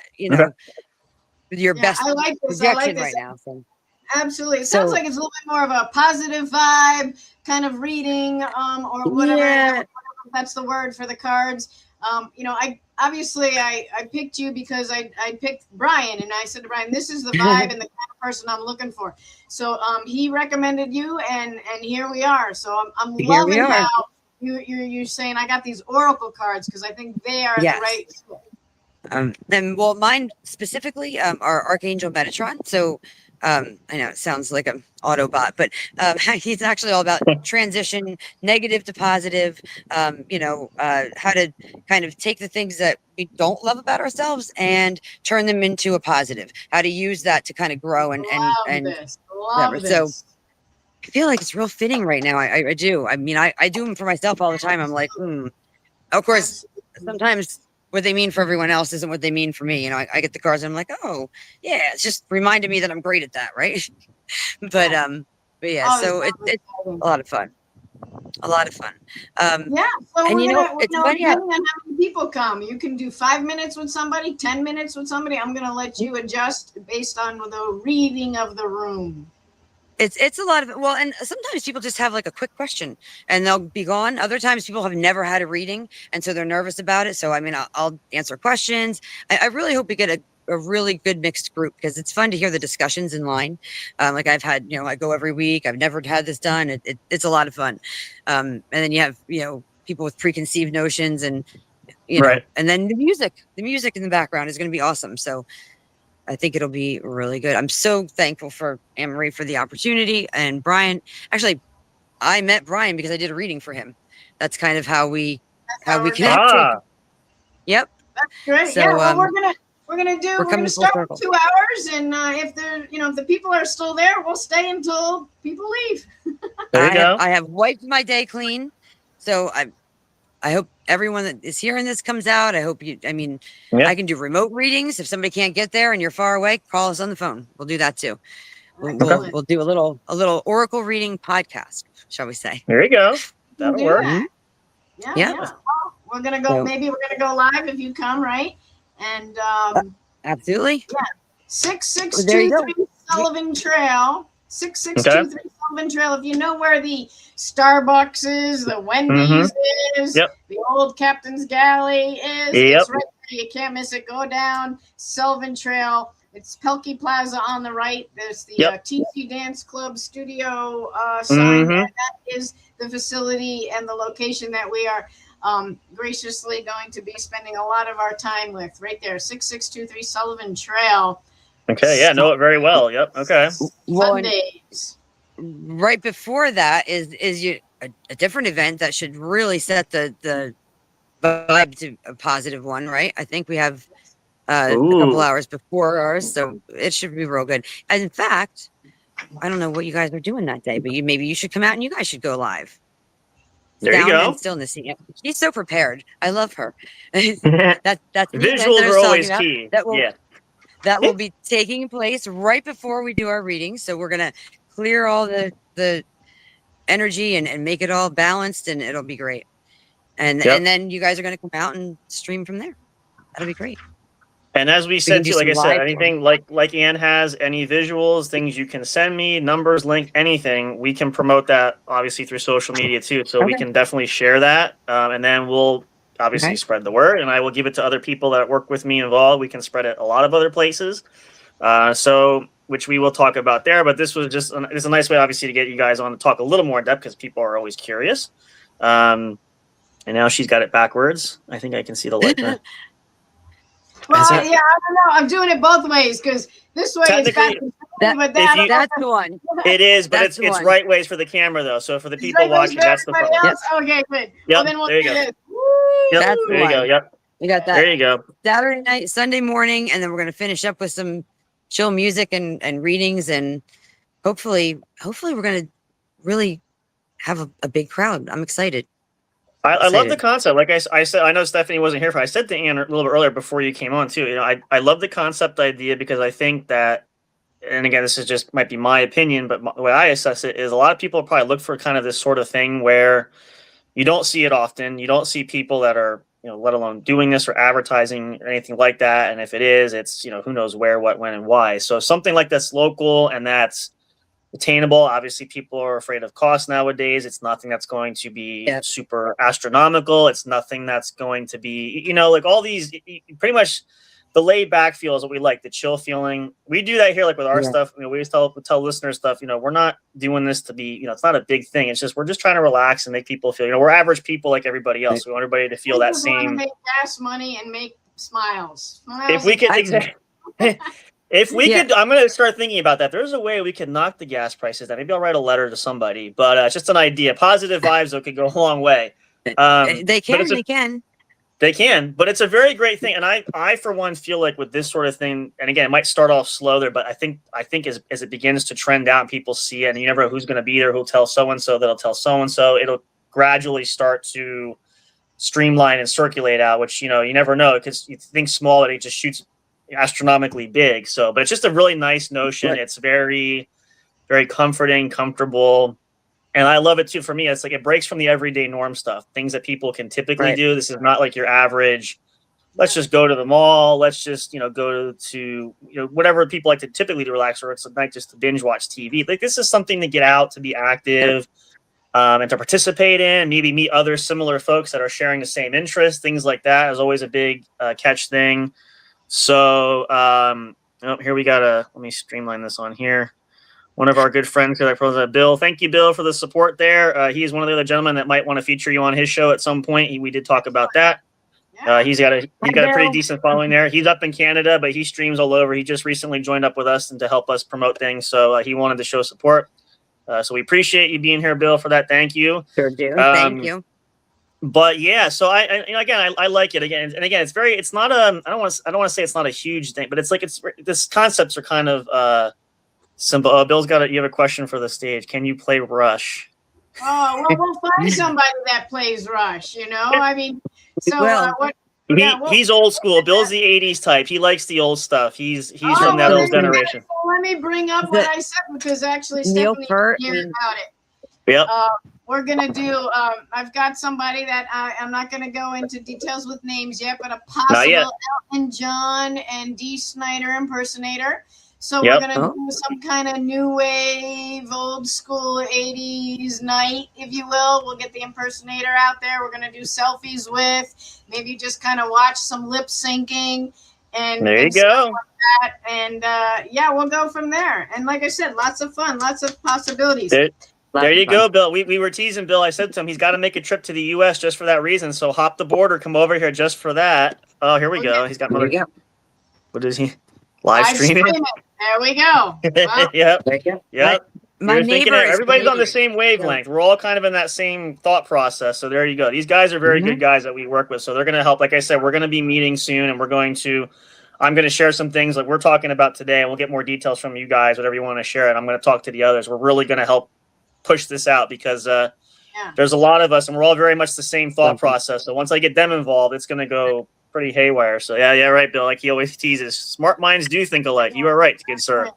S6: with your best projection right now. So.
S3: Absolutely. It sounds like it's a little bit more of a positive vibe kind of reading, or whatever. Yeah. That's the word for the cards. I picked you because I picked Brian, and I said to Brian, this is the vibe and the kind of person I'm looking for. So he recommended you, and here we are. So I'm loving how you're saying I got these oracle cards because I think they are the right fit.
S6: And mine specifically are Archangel Metatron. So I know it sounds like an Autobot, but he's actually all about transition, negative to positive. How to kind of take the things that we don't love about ourselves and turn them into a positive. How to use that to kind of grow and
S3: love this.
S6: So I feel like it's real fitting right now. I do. I mean, I do them for myself all the time. I'm like, Of course, sometimes what they mean for everyone else isn't what they mean for me. I get the cards and I'm like, oh yeah, it's just reminded me that I'm great at that. Right. but yeah, so it's a lot of fun. So
S3: and it's funny how many people come. You can do 5 minutes with somebody, 10 minutes with somebody. I'm gonna let you adjust based on the reading of the room.
S6: It's a lot of it. Well, and sometimes people just have like a quick question and they'll be gone. Other times people have never had a reading and so they're nervous about it. So I mean, I'll answer questions. I really hope we get a really good mixed group because it's fun to hear the discussions in line. Like I've had, I go every week. I've never had this done. It's a lot of fun. And then you have, people with preconceived notions and, and then the music in the background is going to be awesome. So I think it'll be really good. I'm so thankful for Anne-Marie for the opportunity and Brian. Actually, I met Brian because I did a reading for him. That's kind of how we connected. Yep.
S3: That's great.
S6: So,
S3: We're gonna
S6: coming full
S3: start
S6: circle.
S3: with 2 hours, and if the people are still there, we'll stay until people leave.
S1: There you go.
S6: I have wiped my day clean, so I hope everyone that is hearing this comes out. I hope you. I mean,
S1: Yeah.
S6: I can do remote readings if somebody can't get there and you're far away. Call us on the phone. We'll do that too. We'll do a little oracle reading podcast, shall we say?
S1: There you go.
S3: We'll
S1: That'll
S3: do
S1: work.
S3: that. Yeah. Well, we're gonna go.
S6: So-
S3: Maybe we're gonna go live if you come, right? And
S6: Absolutely.
S3: 6623 Sullivan Trail. 6623 Sullivan Trail. If you know where the Starbucks is, the Wendy's is,
S1: Yep.
S3: the old Captain's Galley is,
S1: Yep.
S3: it's right there. You can't miss it. Go down Sullivan Trail. It's Pelkey Plaza on the right. There's the TC Dance Club studio sign. There. That is the facility and the location that we are graciously going to be spending a lot of our time with. Right there, 6623 Sullivan Trail.
S1: Okay. Yeah. Know it very well. Yep. Okay.
S6: Well, and
S3: Sundays.
S6: right before that is a different event that should really set the vibe to a positive one, right? I think we have a couple hours before ours, so it should be real good. And in fact, I don't know what you guys are doing that day, but maybe you should come out and you guys should go live.
S1: There you go.
S6: And stillness. She's so prepared. I love her. that's
S1: Visuals are always key.
S6: That will be taking place right before we do our reading. So we're gonna clear all the energy and make it all balanced, and it'll be great. And then you guys are gonna come out and stream from there. That'll be great.
S1: And as we said too, like I said, anything like Ann has, any visuals, things you can send me, numbers, link, anything, we can promote that obviously through social media too. So we can definitely share that, and then we'll obviously spread the word, and I will give it to other people that work with me involved. We can spread it a lot of other places, which we will talk about there. But this was just it's a nice way, obviously, to get you guys on to talk a little more in depth because people are always curious. And now she's got it backwards. I think I can see the light there.
S3: Well, I don't know. I'm doing it both ways because this way it's back but
S6: that's the one.
S1: It is, but it's right ways for the camera though. So for the people watching, that's the front.
S3: Yep. Okay, good.
S1: Yep.
S3: Well, then we'll
S1: there you
S3: do
S1: go.
S3: this.
S1: Yep.
S6: That's
S1: there you go. Yep.
S6: We got that.
S1: There you go.
S6: Saturday night, Sunday morning, and then we're gonna finish up with some chill music and readings, and hopefully we're gonna really have a big crowd. I'm excited.
S1: I love the concept. Like I said, I know Stephanie wasn't here for. I said to Ann a little bit earlier before you came on too. You know, I love the concept idea because I think that, and again, this is just might be my opinion, but the way I assess it is a lot of people probably look for kind of this sort of thing where you don't see it often. You don't see people that are, let alone doing this or advertising or anything like that. And if it is, it's, who knows where, what, when, and why. So something like that's local and that's attainable. Obviously, people are afraid of cost nowadays. It's nothing that's going to be super astronomical. It's nothing that's going to be, like all these, pretty much the laid back feel is what we like, the chill feeling. We do that here, like with our stuff. We always tell listeners stuff, we're not doing this to be, it's not a big thing. It's just, we're just trying to relax and make people feel, we're average people like everybody else. We want everybody to feel that same.
S3: Make gas money and make smiles.
S1: If we could, if we could, I'm going to start thinking about that. There's a way we could knock the gas prices down. Maybe I'll write a letter to somebody, but it's just an idea. Positive vibes that could go a long way.
S6: They can, but it's a very great thing. And I for one feel like with this sort of thing, and again, it might start off slow there, but I think as it begins to trend out and people see it, and you never know who's going to be there, who'll tell so-and-so, that'll tell so-and-so, it'll gradually start to streamline and circulate out, which, you never know because you think small and it just shoots astronomically big. So, but it's just a really nice notion. It's very, very comforting, comfortable. And I love it too. For me, it's like it breaks from the everyday norm stuff, things that people can typically do. This is not like your average, let's just go to the mall. Let's just, go to, whatever people like to typically to relax, or it's a night just to binge watch TV. Like this is something to get out, to be active, and to participate in, maybe meet other similar folks that are sharing the same interests. Things like that is always a big catch thing. So here we got let me streamline this on here. One of our good friends here, Bill. Thank you, Bill, for the support there. He's one of the other gentlemen that might want to feature you on his show at some point. We did talk about that. He's got a pretty decent following there. He's up in Canada, but he streams all over. He just recently joined up with us and to help us promote things. So he wanted to show support. So we appreciate you being here, Bill, for that. Thank you. Sure do. Thank you.
S1: But yeah, so I like it again, and again, it's not I don't want to say it's not a huge thing, but it's like this concepts are kind of simple. Bill's you have a question for the stage. Can you play Rush?
S3: Oh, well, we'll find somebody that plays Rush. I mean, so what?
S1: He's old school. Bill's the '80s type. He likes the old stuff. He's from that old generation.
S3: Let me bring up what I said, because actually Stephanie didn't hear about it.
S1: Yep.
S3: We're gonna do. I've got somebody that I'm not gonna go into details with names yet, but a possible Elton John and Dee Snider impersonator. So we're gonna do some kind of new wave, old school '80s night, if you will. We'll get the impersonator out there. We're gonna do selfies with. Maybe just kind of watch some lip syncing. And
S1: there you go.
S3: Like that. And we'll go from there. And like I said, lots of fun, lots of possibilities.
S1: There you go, Bill. We were teasing Bill. I said to him, he's got to make a trip to the U.S. just for that reason. So hop the border, come over here just for that. Oh, here we go. He's got another. What is he? Live streaming.
S3: There we go. Well,
S1: yep.
S6: Yep. My neighbor.
S1: Everybody's on the same wavelength. We're all kind of in that same thought process. So there you go. These guys are very good guys that we work with. So they're going to help. Like I said, we're going to be meeting soon, and I'm going to share some things like we're talking about today, and we'll get more details from you guys, whatever you want to share. And I'm going to talk to the others. We're really going to help push this out, because there's a lot of us, and we're all very much the same thought process. So once I get them involved, it's going to go pretty haywire. So yeah, right, Bill. Like he always teases, smart minds do think alike. You are right, good sir.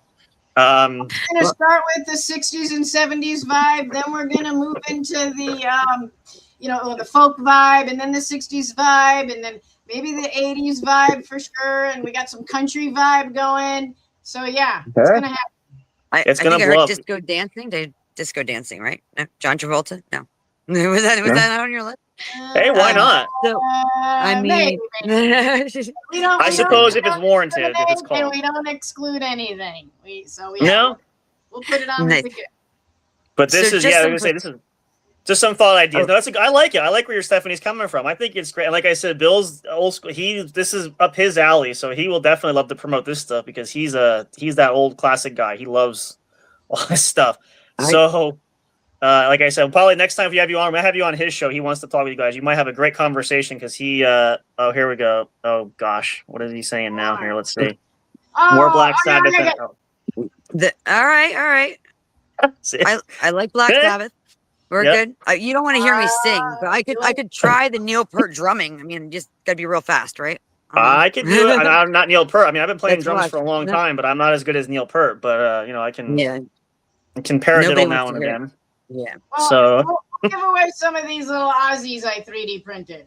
S1: We're going
S3: to start with the 60s and 70s vibe. Then we're going to move into the, the folk vibe, and then the 60s vibe, and then maybe the 80s vibe for sure. And we got some country vibe going. So yeah, it's going to happen.
S6: I think I heard disco dancing, right? No, John Travolta? No. Was that on your list?
S1: Hey, why not?
S6: So, I mean,
S1: I suppose if it's warranted, if it's called.
S3: And we don't exclude anything. We'll put it on the ticket.
S1: But this is, I was going to say, this is just some thought ideas. No, I like it. I like where your Stephanie's coming from. I think it's great. Like I said, Bill's old school. This is up his alley, so he will definitely love to promote this stuff, because he's that old classic guy. He loves all this stuff. So, like I said, probably next time if you have you on, I might have you on his show. He wants to talk with you guys. You might have a great conversation, because he. Here we go. Oh gosh, what is he saying now? Here, let's see. More Black Sabbath.
S6: All right. I like Black Sabbath. We're good. You don't want to hear me sing, but I could try the Neil Peart drumming. I mean, just gotta be real fast, right?
S1: I can do it. I'm not Neil Peart. I mean, I've been playing drums for a long time, but I'm not as good as Neil Peart. But I can. Yeah. I can paradiddle now and again.
S6: Yeah.
S3: Well,
S1: so
S3: we'll give away some of these little Aussies I 3D printed.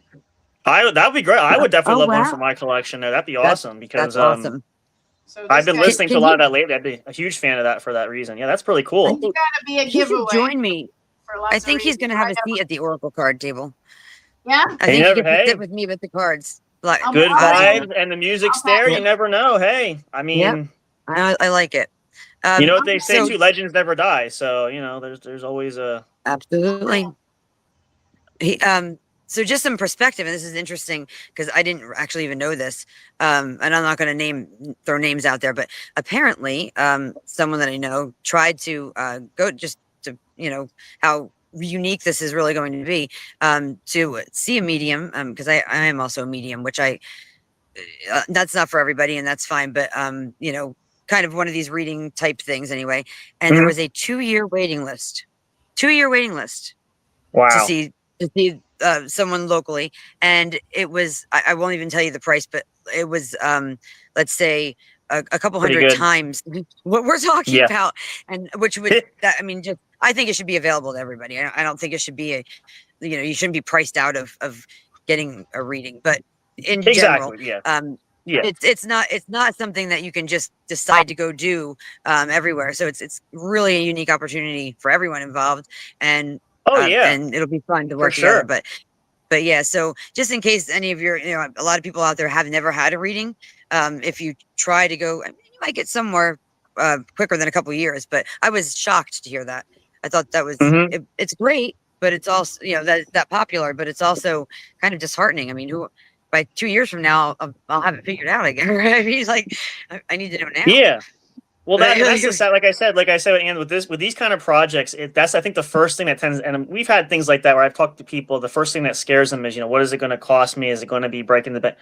S1: That would be great. I would definitely love one for my collection. That'd be awesome, because
S6: that's awesome.
S3: So
S1: I've been listening to a lot of that lately. I'd be a huge fan of that for that reason. Yeah, that's pretty cool.
S3: You gotta be a giveaway.
S6: Join me. I think he's going to have a seat at the Oracle card table.
S3: Yeah?
S6: I think he gets to sit with me with the cards.
S1: Good vibes, and the music's there. You never know. Hey, I mean.
S6: I like it.
S1: You know what they say too? Legends never die. So, there's always a.
S6: Absolutely. So just some perspective, and this is interesting because I didn't actually even know this. And I'm not going to throw names out there, but apparently someone that I know tried to go just to, how unique this is really going to be, to see a medium, because I am also a medium, which that's not for everybody, and that's fine. But, kind of one of these reading type things anyway. And there was a 2-year waiting list. 2-year waiting list.
S1: Wow.
S6: To see someone locally. And it was, I won't even tell you the price, but it was, let's say, a couple hundred times what we're talking about. And which would, I think it should be available to everybody. I don't think it should be you shouldn't be priced out of getting a reading. But in general, it's not something that you can just decide to go do everywhere. So it's really a unique opportunity for everyone involved, and and it'll be fun to work together. But yeah, so just in case any of your, a lot of people out there have never had a reading, if you try to go, you might get somewhere quicker than a couple of years. But I was shocked to hear that. I thought that was it's great, but it's also that popular, but it's also kind of disheartening. I mean, by 2 years from now, I'll have it figured out again. Right? I mean, I need to know now.
S1: Yeah. Well, that's the sad, like I said, and with these kind of projects, that's I think the first thing that tends, and we've had things like that where I've talked to people. The first thing that scares them is, what is it going to cost me? Is it going to be breaking the bank?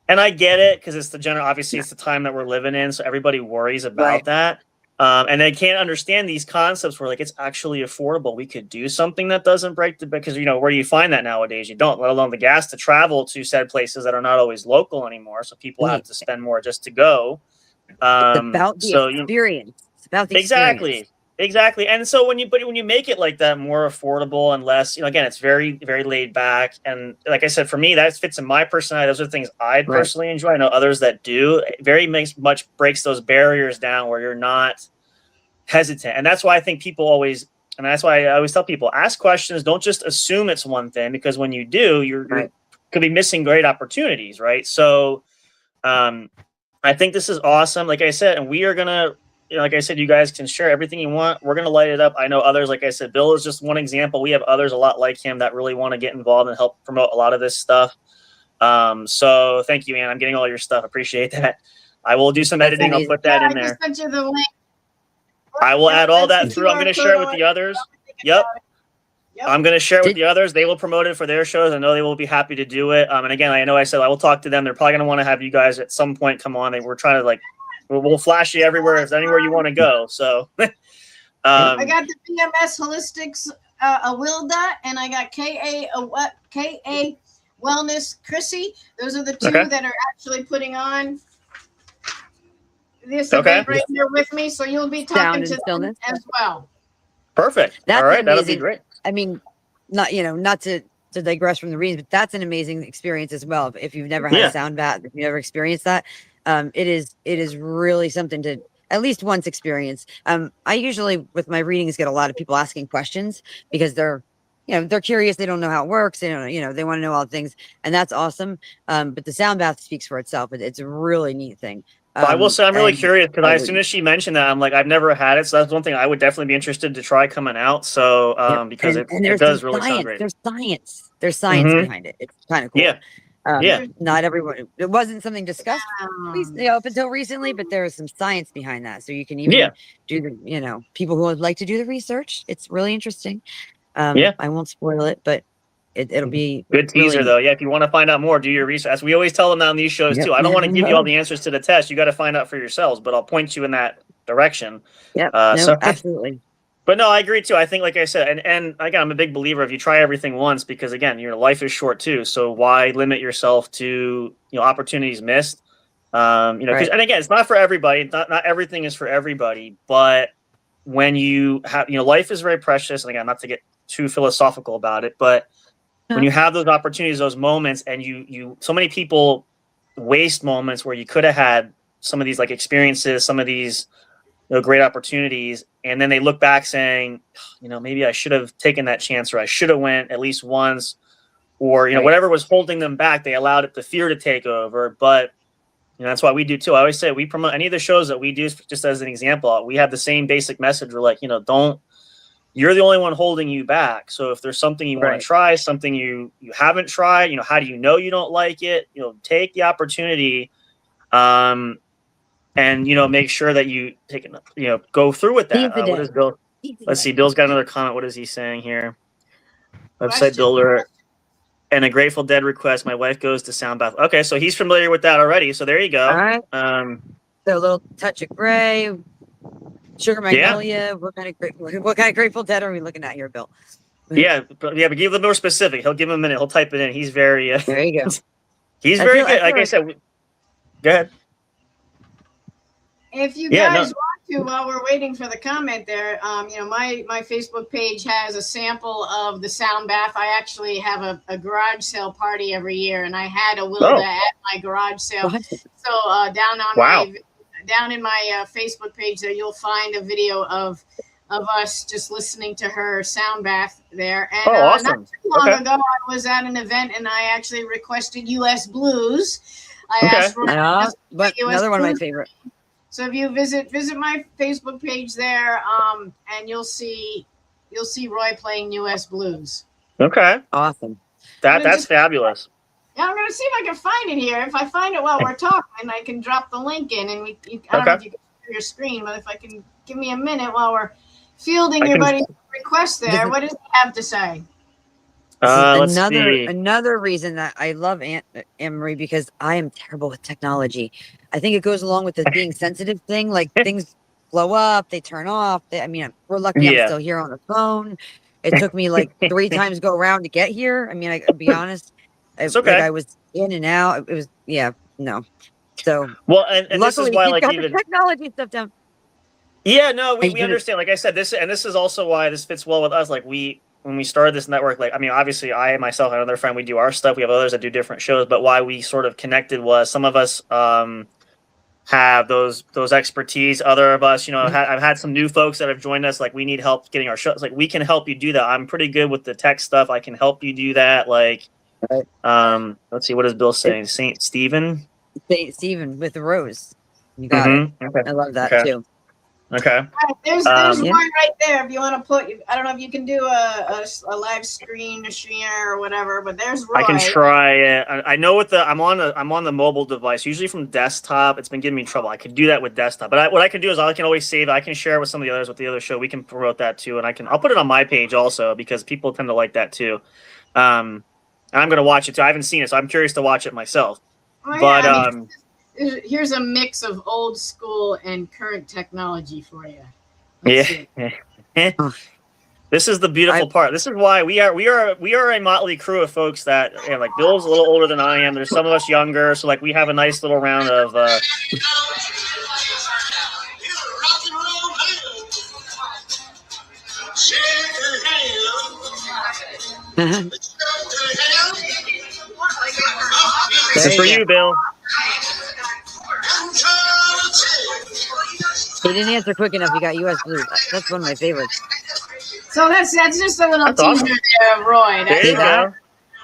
S1: And I get it because it's obviously it's the time that we're living in, so everybody worries about that, and they can't understand these concepts where like it's actually affordable. We could do something that doesn't break the bank because where do you find that nowadays? You don't, let alone the gas to travel to said places that are not always local anymore. So people have to spend more just to go.
S6: It's about the experience. It's about the experience.
S1: Exactly. And so when you make it like that, more affordable and less, again, it's very, very laid back. And like I said, for me, that fits in my personality. Those are things I personally enjoy. I know others that do. It very much breaks those barriers down where you're not hesitant. And that's why I think people always, and that's why I always tell people, ask questions. Don't just assume it's one thing, because when you do, you could be missing great opportunities. Right. So, I think this is awesome. Like I said, and we are going to, like I said, you guys can share everything you want. We're going to light it up. I know others, like I said, Bill is just one example. We have others a lot like him that really want to get involved and help promote a lot of this stuff. So thank you, Ann. I'm getting all your stuff. Appreciate that. I will do some editing. I'll put that in there.
S3: I just sent you the link.
S1: I will add all that through. I'm going to share it with the others. Yep. I'm going to share it with the others. They will promote it for their shows. I know they will be happy to do it. And again, I know I said I will talk to them. They're probably going to want to have you guys at some point come on. We're trying to we'll flash you everywhere. If anywhere you want to go. So
S3: I got the BMS Holistics Awilda, and I got KA Wellness Chrissy. Those are the two that are actually putting on this event right here with me. So you'll be talking to them as well.
S1: Perfect. All right, that'll be great.
S6: I mean, not to digress from the readings, but that's an amazing experience as well. If you've never had a sound bath, if you've never experienced that, it is really something to at least once experience. I usually with my readings get a lot of people asking questions because they're curious. They don't know how it works. They don't, they want to know all the things, and that's awesome. But the sound bath speaks for itself. It's a really neat thing.
S1: I will say I'm really curious because as soon as she mentioned that, I'm like, I've never had it, so that's one thing I would definitely be interested to try coming out. So because it does really sound great.
S6: There's science behind it. It's kind of cool. Not everyone. It wasn't something discussed up until recently, but there is some science behind that. So you can even do the people who would like to do the research. It's really interesting. I won't spoil it, but it'll be
S1: good teaser though. Yeah, if you want to find out more, do your research. As we always tell them on these shows too. I don't want to give you all the answers to the test. You got to find out for yourselves, but I'll point you in that direction.
S6: Absolutely.
S1: But no, I agree too. I think, like I said, and again, I'm a big believer if you try everything once, because again, life is short too. So why limit yourself to opportunities missed? And again, it's not for everybody. Not everything is for everybody. But when you have, life is very precious. And again, not to get too philosophical about it, but when you have those opportunities, those moments, and so many people waste moments where you could have had some of these experiences, some of these great opportunities, and then they look back saying, maybe I should have taken that chance, or I should have went at least once, or whatever was holding them back, they allowed the fear to take over. But that's why we do too. I always say we promote any of the shows that we do. Just as an example, we have the same basic message. We're like, don't. You're the only one holding you back. So if there's something you want to try, something you haven't tried, how do you know you don't like it? Take the opportunity, and make sure that you take it. Go through with that. What is Bill? Let's see. Bill's got another comment. What is he saying here? Website builder and a Grateful Dead request. My wife goes to sound bath. Okay, so he's familiar with that already. So there you go.
S6: All right. So a little touch of gray. Sugar Magnolia. What kind of Grateful Dead are we looking at here, Bill?
S1: But give a little more specific. He'll give him a minute. He'll type it in. He's very.
S6: There you go.
S1: He's very good. Like I said, go ahead.
S3: If you guys want to, while we're waiting for the comment there, my Facebook page has a sample of the sound bath. I actually have a garage sale party every year, and I had a Wilda at my garage sale. So down in my Facebook page there, you'll find a video of us just listening to her sound bath there. And
S1: awesome.
S3: Not too long ago, I was at an event and I actually requested US Blues. I asked for
S6: another one of my favorite.
S3: So if you visit my Facebook page there, and you'll see Roy playing US Blues.
S1: Okay.
S6: Awesome.
S1: That's fabulous.
S3: Yeah, I'm gonna see if I can find it here. If I find it while we're talking, I can drop the link in, and I don't know if you can your screen, but if I can give me a minute while we're fielding
S1: I can-
S3: everybody's request there, what does he have to say?
S1: Let's
S6: Another
S1: see.
S6: another reason that I love Anne-Marie, because I am terrible with technology. I think it goes along with the being sensitive thing. Like things blow up, they turn off. We're lucky I'm
S1: Yeah.
S6: still here on the phone. It took me like 3 times to go around to get here. I mean, I'll be honest.
S1: It's okay.
S6: I was in and out. It was no. So
S1: Well, and this is
S6: luckily
S1: why,
S6: he's
S1: like,
S6: got
S1: even
S6: the technology stuff down.
S1: yeah, no,
S6: He's
S1: we
S6: doing it.
S1: understand. Like I said, this is also why this fits well with us. Like when we started this network, like, I mean, obviously I myself and another friend, we do our stuff. We have others that do different shows, but why we sort of connected was some of us have those expertise. Other of us, I've had some new folks that have joined us. Like, we need help getting our shows. Like, we can help you do that. I'm pretty good with the tech stuff. I can help you do that. Like, let's see, what is Bill saying? Saint Stephen?
S6: Saint Stephen with the rose. You got it.
S1: Okay.
S6: I love that
S1: Okay.
S6: too.
S1: Okay.
S3: All right, there's
S6: Yeah.
S3: one right there. If you want to put, I don't know if you can do a live screen share or whatever, but there's Roy.
S1: I can try it. I know I'm on the mobile device, usually from desktop. It's been giving me trouble. I could do that with desktop, but what I can do is I can always save it. I can share it with some of the others with the other show. We can promote that too, and I'll put it on my page also because people tend to like that too. And I'm gonna watch it too. I haven't seen it, so I'm curious to watch it myself.
S3: Oh, yeah,
S1: But
S3: I mean, here's a mix of old school and current technology for you. Let's see.
S1: This is the beautiful part. This is why we are a motley crew of folks that, like, Bill's a little older than I am. There's some of us younger, so like we have a nice little round of. This is for you, Bill.
S6: He didn't answer quick enough. He got US Blue. That's one of my favorites.
S3: So that's just a little
S1: That's
S3: teaser
S1: awesome.
S3: there of Roy.
S1: There you
S6: that?
S1: go.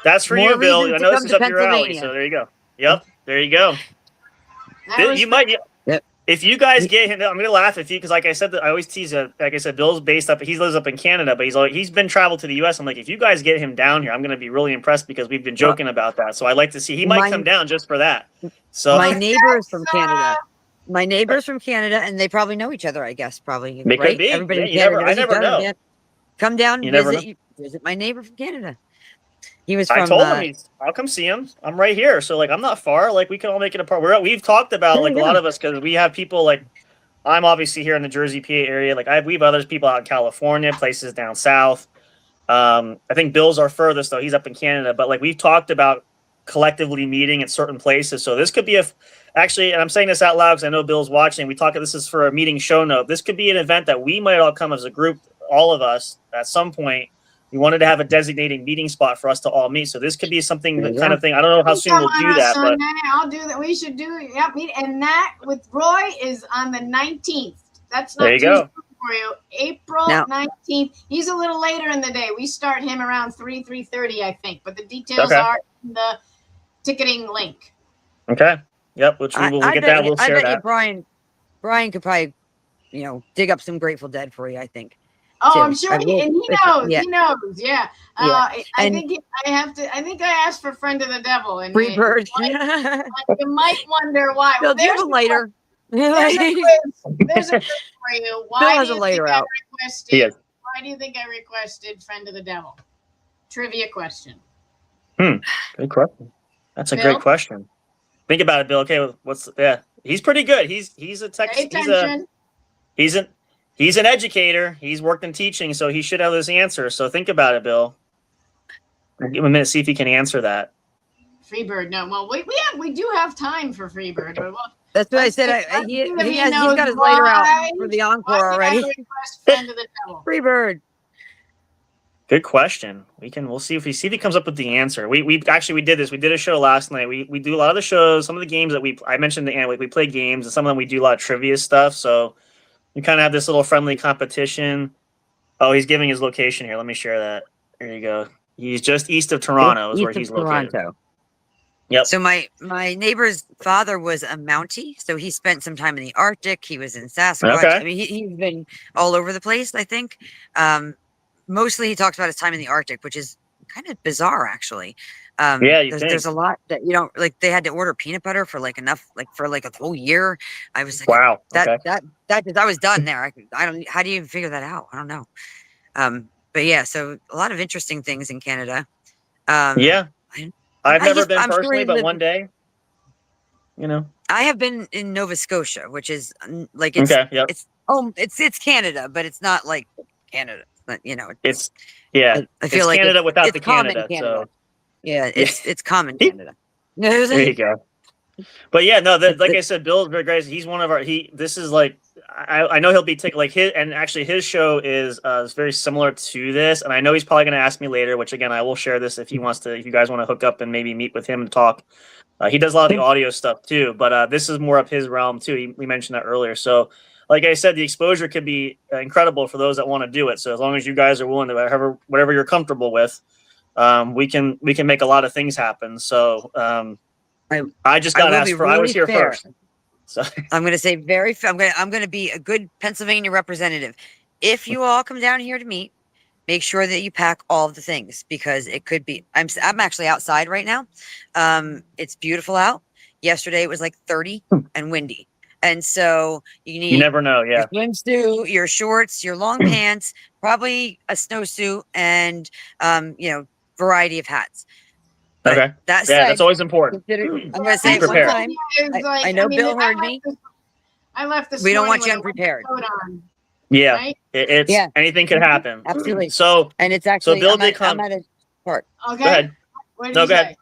S1: That's for
S6: More
S1: you, Bill.
S6: reason
S1: I
S6: to
S1: know
S6: come
S1: this is
S6: to
S1: up your alley,
S6: Pennsylvania.
S1: so there you go. Yep, there you go.
S3: That was
S1: You might.
S6: Yep.
S1: If you guys get him, I'm gonna laugh if you, because like I said, I always tease. Like I said, Bill's based up. He lives up in Canada, but he's been traveled to the U.S. I'm like, if you guys get him down here, I'm gonna be really impressed because we've been joking about that. So I'd like to see. He might come down just for that. So
S6: My neighbor is from Canada. My neighbor's from Canada, and they probably know each other. I guess probably.
S1: They
S6: right?
S1: could be.
S6: Everybody
S1: Yeah,
S6: in
S1: you
S6: Canada
S1: never- I
S6: knows
S1: never
S6: each other,
S1: know.
S6: man. Come down,
S1: You never
S6: visit my neighbor from Canada. He was from.
S1: I told him I'll come see him. I'm right here, so like I'm not far. Like we can all make it apart. We've talked about, like, a lot of us, because we have people like. I'm obviously here in the Jersey, PA area. Like we have other people out in California, places down south. I think Bill's our furthest though. He's up in Canada, but like we've talked about collectively meeting at certain places. So this could be actually, and I'm saying this out loud because I know Bill's watching. This is for a meeting show note. This could be an event that we might all come as a group, all of us at some point. We wanted to have a designated meeting spot for us to all meet. So this could be something, kind of thing. I don't know how soon we'll do that, but
S3: I'll do that. We should do it. Yep. And that with Roy is on the 19th. That's not
S1: there you
S3: too
S1: go.
S3: soon for you. April 19th. He's a little later in the day. We start him around 3:30, I think. But the details are in the ticketing link.
S1: Okay. Yep. Which we'll get that. We'll share that.
S6: Brian could probably, dig up some Grateful Dead for you, I think.
S3: Oh,
S6: too.
S3: I'm sure he knows.
S6: Yeah.
S3: He knows. Yeah. I think I asked for Friend of the Devil and
S6: Free Bird.
S3: You might wonder why.
S6: Bill, do you have a lighter?
S3: There's a quiz for you. Why
S6: has
S3: do
S6: a
S3: you
S6: lighter
S3: think
S6: out.
S3: Why do you think I requested Friend of the Devil? Trivia question.
S1: Good question. That's a great question. Think about it, Bill. Okay, he's pretty good. He's a tech. He's an educator. He's worked in teaching, so he should have this answer. So think about it, Bill. I'll give him a minute, see if he can answer that.
S3: Freebird, no. Well, we do have time for Freebird. But
S6: that's what I said. He's got his lighter out for the encore already.
S3: Friend of the Devil.
S6: Freebird.
S1: Good question. We'll see if he comes up with the answer. We did this. We did a show last night. We do a lot of the shows. Some of the games that I mentioned we play games, and some of them we do a lot of trivia stuff. So we kind of have this little friendly competition. Oh, he's giving his location here. Let me share that. There you go. He's just east of Toronto is where he's located. Toronto. Yep.
S6: So my neighbor's father was a Mountie, so he spent some time in the Arctic. He was in Sasquatch.
S1: Okay.
S6: I mean, he's been all over the place, I think. Mostly he talks about his time in the Arctic, which is kind of bizarre, actually.
S1: Yeah, you
S6: There's a
S1: think.
S6: lot that you don't like. They had to order peanut butter for like enough, like for like a whole year. I was like,
S1: Wow.
S6: that
S1: Okay.
S6: I was done there. I don't. How do you even figure that out? I don't know. But yeah, so a lot of interesting things in Canada.
S1: Yeah.
S6: I,
S1: I've never been
S6: I'm sure
S1: personally,
S6: he
S1: but
S6: lived.
S1: one day, you know.
S6: I have been in Nova Scotia, which is like
S1: Okay. Yep.
S6: it's Canada, but it's not like Canada. But you know,
S1: It's yeah.
S6: I
S1: It's
S6: feel like
S1: Canada without
S6: it's
S1: the
S6: common
S1: Canada.
S6: Canada.
S1: So
S6: Yeah,
S1: yeah.
S6: it's common Canada. You know what I'm
S1: There you
S6: saying?
S1: go. But yeah, no, like
S6: It-
S1: I said, Bill's very great. He's one of our. This is like I know he'll be taking like his, and actually his show is very similar to this, and I know he's probably going to ask me later, which again I will share this if he wants to. If you guys want to hook up and maybe meet with him and talk, he does a lot of the audio stuff too. But this is more up his realm too. We mentioned that earlier. So like I said, the exposure could be incredible for those that want to do it. So as long as you guys are willing to whatever you're comfortable with, we can make a lot of things happen. So. I just
S6: I
S1: got
S6: will be
S1: asked for. I was
S6: really
S1: here
S6: fair.
S1: first. So
S6: I'm going to say I'm going to be a good Pennsylvania representative. If you all come down here to meet, make sure that you pack all of the things because it could be. I'm actually outside right now. It's beautiful out. Yesterday it was like 30 and windy, and so you
S1: you
S6: need
S1: never know. Yeah.
S6: your swimsuit, your shorts, your long pants, probably a snowsuit, and variety of hats. But
S1: Okay.
S6: that
S1: Yeah,
S6: said,
S1: that's always important.
S6: I'm going to
S1: Be
S6: say it one
S1: prepared.
S6: time.
S3: It's like,
S6: I know
S3: mean,
S6: Bill heard me.
S3: I left this
S6: We don't
S3: morning
S6: want you
S3: with a winter
S6: unprepared.
S3: coat on,
S1: Yeah.
S3: right?
S1: It's
S6: Yeah.
S1: anything could happen.
S6: Absolutely.
S1: So
S6: And it's actually
S1: Bill
S6: I'm
S1: did
S6: at,
S1: come.
S6: I'm at a park.
S3: Okay.
S1: Go ahead.
S3: What did
S1: No,
S3: you
S1: go
S3: say?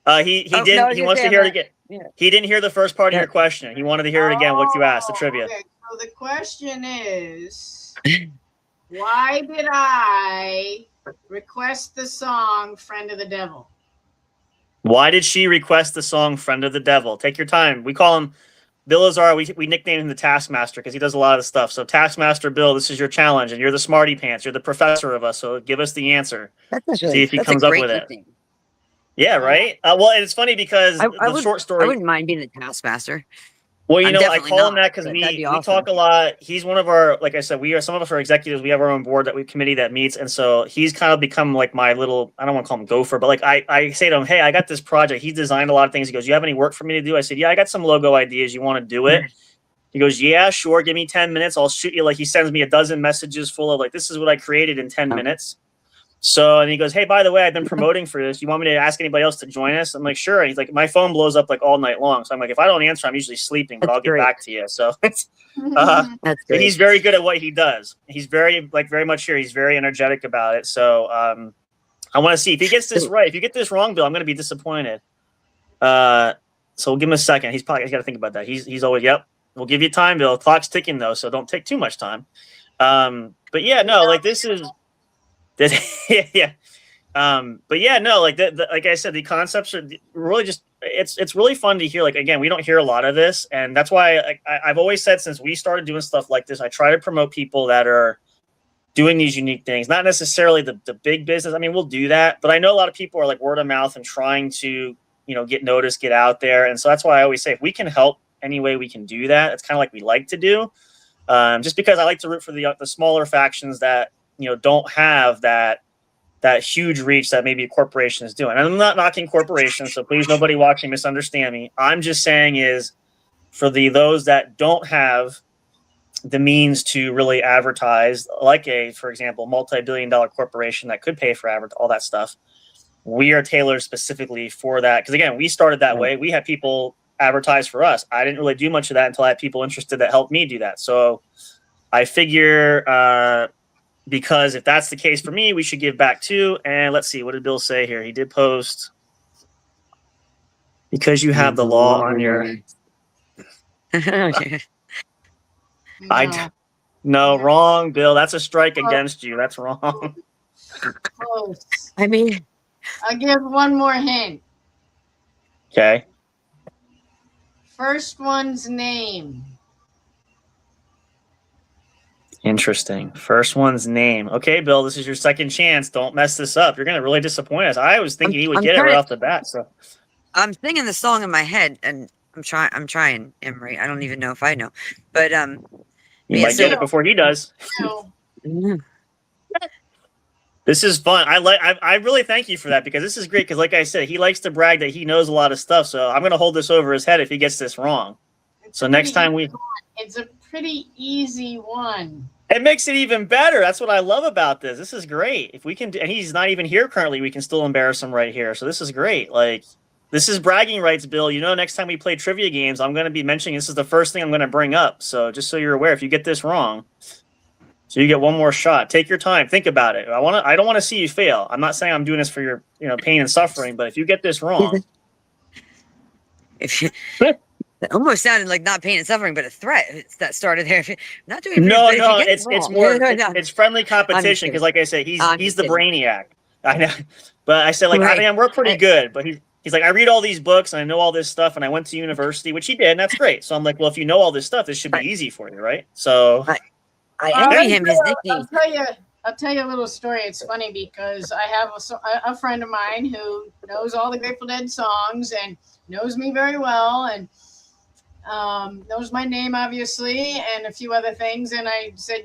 S1: ahead. He
S6: Oh,
S1: didn't.
S6: no, I was
S1: He
S6: gonna
S1: wants
S6: say
S1: to
S6: I'm
S1: hear it
S6: not-
S1: again.
S6: yeah.
S1: He didn't hear the first part of
S6: Yeah.
S1: your question. He wanted to hear it again. What's you asked? The trivia.
S3: Okay. So the question is, why did I request the song "Friend of the Devil"?
S1: Why did she request the song "Friend of the Devil"? Take your time. We call him Bill Azar. We nickname him the Taskmaster because he does a lot of stuff. So Taskmaster Bill, this is your challenge, and you're the smarty pants. You're the professor of us. So give us the answer.
S6: That's
S1: See if he
S6: that's
S1: comes
S6: a
S1: up
S6: great
S1: with it.
S6: nickname.
S1: Yeah, right. Well, and it's funny because
S6: I
S1: the short
S6: I
S1: story.
S6: wouldn't mind being the Taskmaster.
S1: Well, you
S6: I'm
S1: know, I
S6: definitely
S1: call him
S6: not,
S1: that because
S6: but that'd be
S1: we
S6: awesome.
S1: talk a lot. He's one of our, like I said, some of us are executives. We have our own board committee that meets, and so he's kind of become like my little. I don't want to call him gopher, but like I say to him, hey, I got this project. He's designed a lot of things. He goes, you have any work for me to do? I said, yeah, I got some logo ideas. You want to do it? He goes, yeah, sure. Give me 10 minutes. I'll shoot you. Like he sends me a dozen messages full of like, this is what I created in 10 minutes. So, and he goes, hey, by the way, I've been promoting for this. You want me to ask anybody else to join us? I'm like, sure. And he's like, my phone blows up like all night long. So I'm like, if I don't answer, I'm usually sleeping, but
S6: That's
S1: I'll get
S6: great.
S1: back to you. So it's,
S6: That's
S1: but
S6: great.
S1: he's very good at what he does. He's very much here. He's very energetic about it. So I want to see if he gets this right. If you get this wrong, Bill, I'm going to be disappointed. So we'll give him a second. He's got to think about that. He's always, yep. We'll give you time, Bill. Clock's ticking though, so don't take too much time. But yeah, no, like this is, yeah. But yeah, no, like like I said, the concepts are really just it's really fun to hear. Like again, we don't hear a lot of this, and that's why I've always said since we started doing stuff like this, I try to promote people that are doing these unique things, not necessarily the big business. I mean, we'll do that, but I know a lot of people are like word of mouth and trying to get noticed, get out there, and so that's why I always say if we can help any way we can do that, it's kind of like we like to do. Just because I like to root for the smaller factions that don't have that huge reach that maybe a corporation is doing. And I'm not knocking corporations, so please nobody watching misunderstand me. I'm just saying is for those that don't have the means to really advertise, like for example, multi-billion-dollar corporation that could pay for all that stuff. We are tailored specifically for that because again, we started that way. We had people advertise for us. I didn't really do much of that until I had people interested that helped me do that. So I figure. Because if that's the case for me, we should give back too. And let's see, what did Bill say here? He did post because you have the law on your. No, wrong, Bill. That's a strike against you. That's wrong.
S3: Close.
S6: I mean,
S3: I'll give one more hint.
S1: Okay.
S3: First one's name.
S1: Interesting. First one's name. Okay, Bill, this is your second chance. Don't mess this up. You're going to really disappoint us. I was thinking he would get it right off the bat. So
S6: I'm singing the song in my head, and I'm trying, Emery. I don't even know if I know, but
S1: you might get it before he does.
S3: So,
S1: This is fun. I really thank you for that because this is great. Because like I said, he likes to brag that he knows a lot of stuff. So I'm gonna hold this over his head if he gets this wrong. So next time
S3: it's a pretty easy one.
S1: It makes it even better. That's what I love about this. This is great. If we can, and he's not even here currently, we can still embarrass him right here. So this is great. Like, this is bragging rights, Bill. You know, next time we play trivia games, I'm going to be mentioning this is the first thing I'm going to bring up. So just so you're aware, if you get this wrong, so you get one more shot. Take your time. Think about it. I don't want to see you fail. I'm not saying I'm doing this for your, pain and suffering, but if you get this wrong,
S6: if you. It almost sounded like not pain and suffering, but a threat that started there. Not doing
S1: it's more it's friendly competition because, like I said, he's the brainiac. I know, but I said we're pretty good. But he's like, I read all these books and I know all this stuff, and I went to university, which he did, and that's great. So I'm like, well, if you know all this stuff, this should be easy for you, right? So
S6: I envy him his nickname.
S3: I'll tell you a little story. It's funny because I have a friend of mine who knows all the Grateful Dead songs and knows me very well, and knows my name obviously and a few other things. And I said,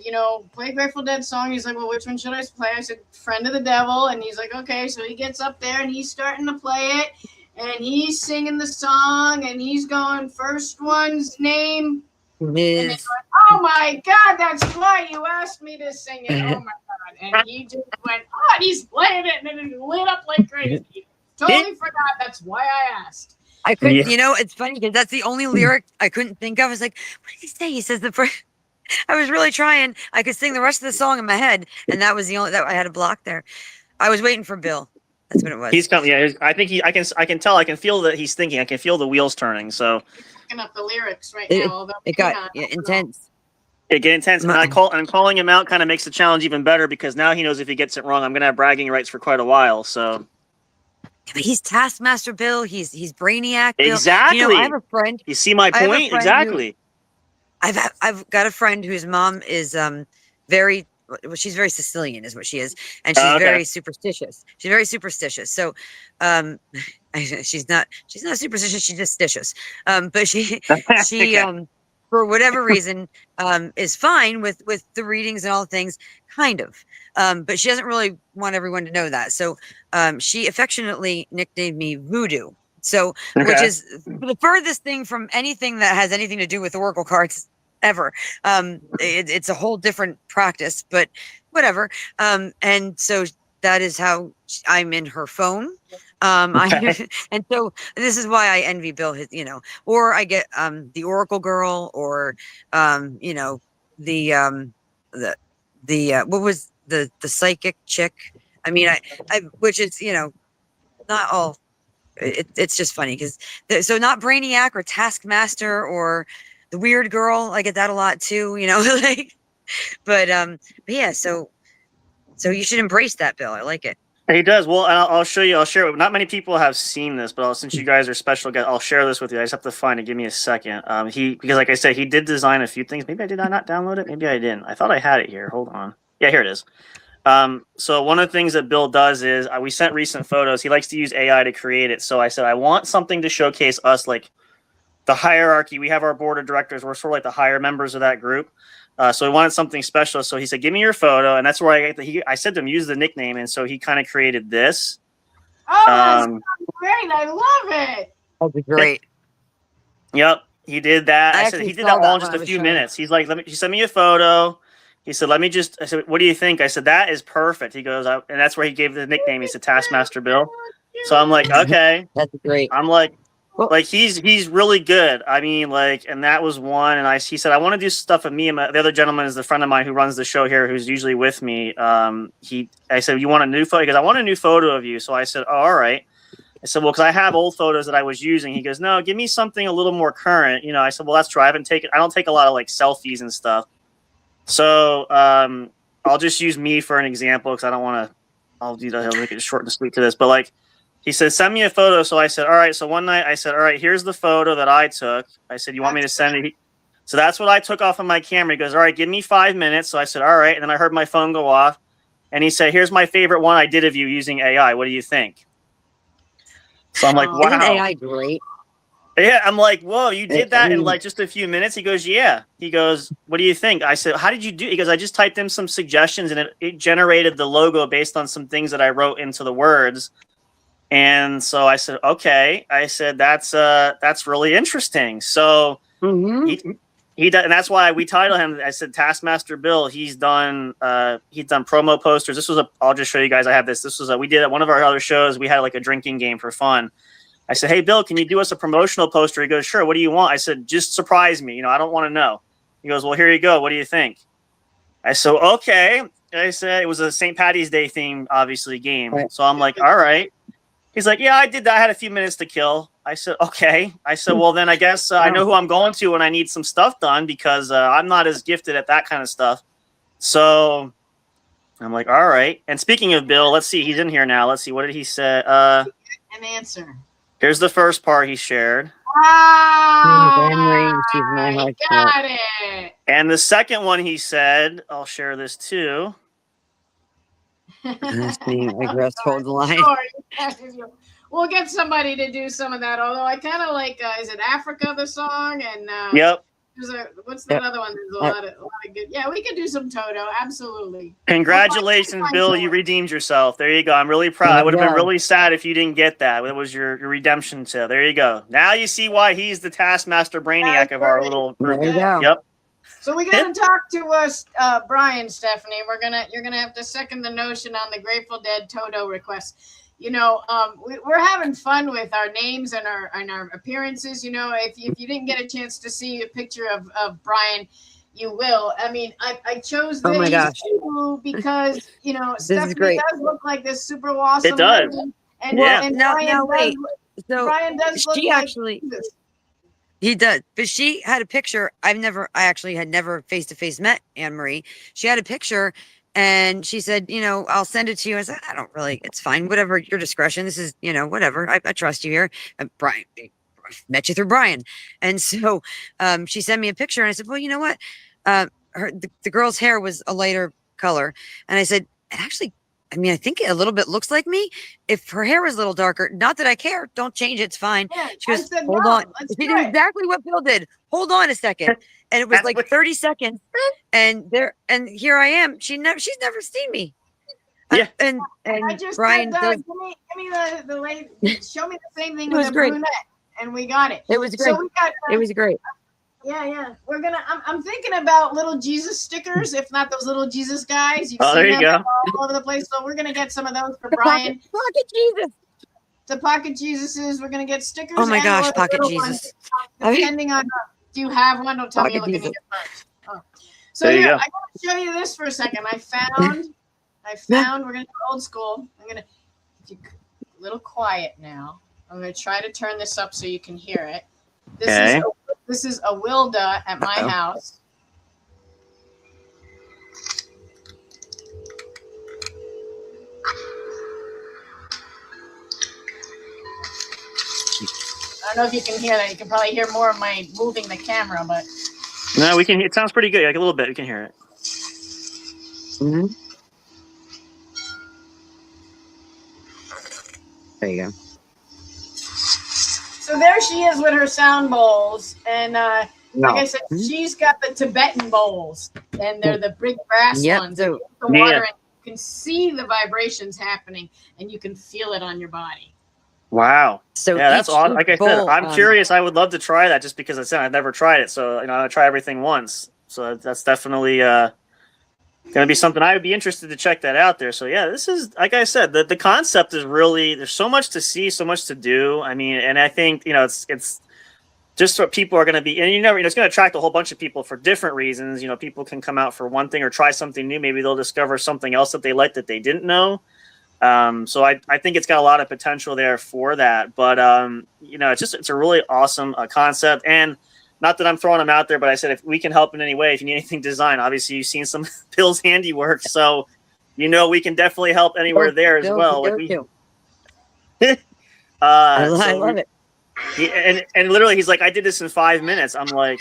S3: play a Grateful Dead song. He's like, well, which one should I play? I said, Friend of the Devil. And he's like, okay. So he gets up there and he's starting to play it and he's singing the song and he's going, first one's name. And he's going, oh my God, that's why you asked me to sing it. Oh my God. And he just went, and he's playing it and then it lit up like crazy. Totally forgot. That's why I asked.
S6: I couldn't, it's funny because that's the only lyric I couldn't think of. I was like, what did he say? He says the first. I was really trying. I could sing the rest of the song in my head, and that was the only that I had a block there. I was waiting for Bill. That's what it was.
S1: He's coming. Yeah, I think I can tell. I can feel that he's thinking. I can feel the wheels turning. So
S3: looking up the lyrics right now.
S6: It got intense.
S1: It get intense. And calling him out kind of makes the challenge even better because now he knows if he gets it wrong, I'm gonna have bragging rights for quite a while. So.
S6: He's Taskmaster Bill. He's Brainiac Bill.
S1: Exactly.
S6: I have a friend.
S1: You see my point? Exactly.
S6: I've got a friend whose mom is she's very Sicilian is what she is, and she's very superstitious. She's very superstitious. So she's not superstitious, she's just stitious. But she for whatever reason is fine with the readings and all things, kind of. But she doesn't really want everyone to know that. So she affectionately nicknamed me Voodoo. So, which is the furthest thing from anything that has anything to do with Oracle cards ever. It's a whole different practice, but whatever. And so that is how I'm in her phone. And so this is why I envy Bill, or I get the Oracle girl, or what was the psychic chick. I mean, I which is not all. It's just funny because so not Brainiac or Taskmaster or the weird girl. I get that a lot too. But yeah. So you should embrace that, Bill. I like it.
S1: He does. Well, I'll show you. I'll share it. Not many people have seen this, but since you guys are special guys, I'll share this with you. I just have to find it. Give me a second. Because like I said, he did design a few things. Maybe I did not download it. Maybe I didn't. I thought I had it here. Hold on. Yeah, here it is. So one of the things that Bill does is we sent recent photos. He likes to use AI to create it. So I said, I want something to showcase us, like the hierarchy. We have our board of directors. We're sort of like the higher members of that group. So he wanted something special. So he said, give me your photo. And that's where I said to him, use the nickname. And so he kind of created this.
S3: Oh, that's great. I love it.
S6: That'd be great.
S1: Yep. He did that. I said, he did that all in just a few minutes. He's like, he sent me a photo. He said, I said, what do you think? I said, that is perfect. He goes, and that's where he gave the nickname. He said, Taskmaster Bill. So I'm like, okay.
S6: That's great.
S1: I'm like, he's really good. I mean, and that was one. And he said, I want to do stuff with me. And the other gentleman is the friend of mine who runs the show here, who's usually with me. I said, you want a new photo? He goes, I want a new photo of you. So I said, oh, all right. I said, well, because I have old photos that I was using. He goes, no, give me something a little more current. I said, well, that's true. I don't take a lot of selfies and stuff. So I'll just use me for an example because I don't want to. I'll make it short and sweet to this. But he said, send me a photo. So I said, all right. So one night I said, all right, here's the photo that I took. I said, you want me to send it? So that's what I took off of my camera. He goes, all right, give me 5 minutes. So I said, all right. And then I heard my phone go off. And he said, here's my favorite one I did of you using AI. What do you think? So I'm like, wow.
S6: Isn't AI great?
S1: Yeah, I'm like, whoa, you did that in like just a few minutes? He goes, yeah. He goes, what do you think? I said, how did you do? He goes, I just typed in some suggestions and it generated the logo based on some things that I wrote into the words. And so I said, okay. I said, that's really interesting. So he does, and that's why we title him. I said, Taskmaster Bill. He's done promo posters. I'll just show you guys. I have this. This was we did at one of our other shows. We had like a drinking game for fun. I said, hey, Bill, can you do us a promotional poster? He goes, sure. What do you want? I said, just surprise me. I don't want to know. He goes, well, here you go. What do you think? I said, okay. I said, it was a St. Patty's Day themed, obviously, game. So I'm like, all right. He's like, yeah, I did that. I had a few minutes to kill. I said, okay. I said, well, then I guess I know who I'm going to when I need some stuff done because I'm not as gifted at that kind of stuff. So I'm like, all right. And speaking of Bill, let's see. He's in here now. Let's see. What did he say?
S3: An answer.
S1: Here's the first part he shared.
S3: Got it.
S1: And the second one he said, I'll share this too.
S6: Hold the line.
S3: We'll get somebody to do some of that. Although I kind of like, is it Africa the song? And
S1: yep.
S3: What's that other one? There's a lot of good. Yeah, we could do some Toto. Absolutely.
S1: Congratulations, Bill. You redeemed yourself. There you go. I'm really proud. I would have been really sad if you didn't get that. It was your redemption tale. There you go. Now you see why he's the Taskmaster Brainiac of our little group.
S6: There you go.
S1: Yep.
S3: So we got to talk to us, Brian, Stephanie. You're gonna have to second the notion on the Grateful Dead Toto request. We're having fun with our names and our appearances. If you didn't get a chance to see a picture of Brian, you will. I mean, I chose this because Stephanie does look like this super awesome.
S1: It does.
S3: And
S6: now wait. So
S3: Brian does look
S6: she
S3: like
S6: actually. He does, but she had a picture. I actually had never face-to-face met Anne-Marie. She had a picture and she said, I'll send it to you. I said, I don't really, it's fine. Whatever, your discretion. This is, whatever. I trust you here. Brian, met you through Brian. And so she sent me a picture and I said, well, you know what? The girl's hair was a lighter color. And I said, I think it a little bit looks like me. If her hair was a little darker, not that I care, don't change it. It's fine.
S3: Yeah,
S6: she goes, hold on. She did exactly what Bill did. Hold on a second. And it was like 30 seconds. And here I am. She's never seen me.
S1: Yeah.
S6: And
S3: I just
S6: Brian
S3: said,
S6: does.
S3: give me the lady, show me the same thing
S6: It was
S3: with the
S6: great.
S3: brunette. And we got it.
S6: It was great.
S3: So we got,
S6: it was great.
S3: Yeah. I'm thinking about little Jesus stickers, if not those little Jesus guys.
S1: There you go.
S3: All over the place. So we're gonna get some of those for Brian.
S6: Pocket Jesus.
S3: The pocket Jesuses. We're gonna get stickers.
S6: Oh my
S3: and
S6: gosh,
S3: the
S6: pocket
S3: little
S6: Jesus.
S3: ones, depending on, do you have one? Don't tell me you're
S6: Pocket
S3: looking at
S6: Jesus.
S3: it first. Oh. So
S1: There you
S3: here,
S1: go.
S3: I gotta show you this for a second. I found. We're gonna go old school. I'm gonna be a little quiet now. I'm gonna try to turn this up so you can hear it. This is a Wilda at my house. I don't know if you can hear that. You can probably hear more of my moving the camera, but
S1: No, we can. It sounds pretty good. Like a little bit. We can hear it.
S6: Mm-hmm. There you go.
S3: so there she is with her sound bowls, and like I said, she's got the Tibetan bowls, and they're the big brass ones.
S6: So,
S3: the water, and you can see the vibrations happening, and you can feel it on your body.
S1: Wow.
S6: So
S1: yeah, that's awesome. Like I said, I'm
S6: bowl,
S1: curious. I would love to try that just because I said I've never tried it. So I try everything once. So that's definitely going to be something I would be interested to check that out there. So yeah, this is, like I said, the concept is really, there's so much to see, so much to do. I mean, and I think, it's just what people are going to be, and it's going to attract a whole bunch of people for different reasons. People can come out for one thing or try something new. Maybe they'll discover something else that they like that they didn't know. So I think it's got a lot of potential there for that, but it's a really awesome concept. And not that I'm throwing them out there, but I said, if we can help in any way, if you need anything designed, obviously you've seen some Bill's handiwork. So, we can definitely help anywhere there as well.
S6: I love it.
S1: And literally he's like, I did this in 5 minutes. I'm like,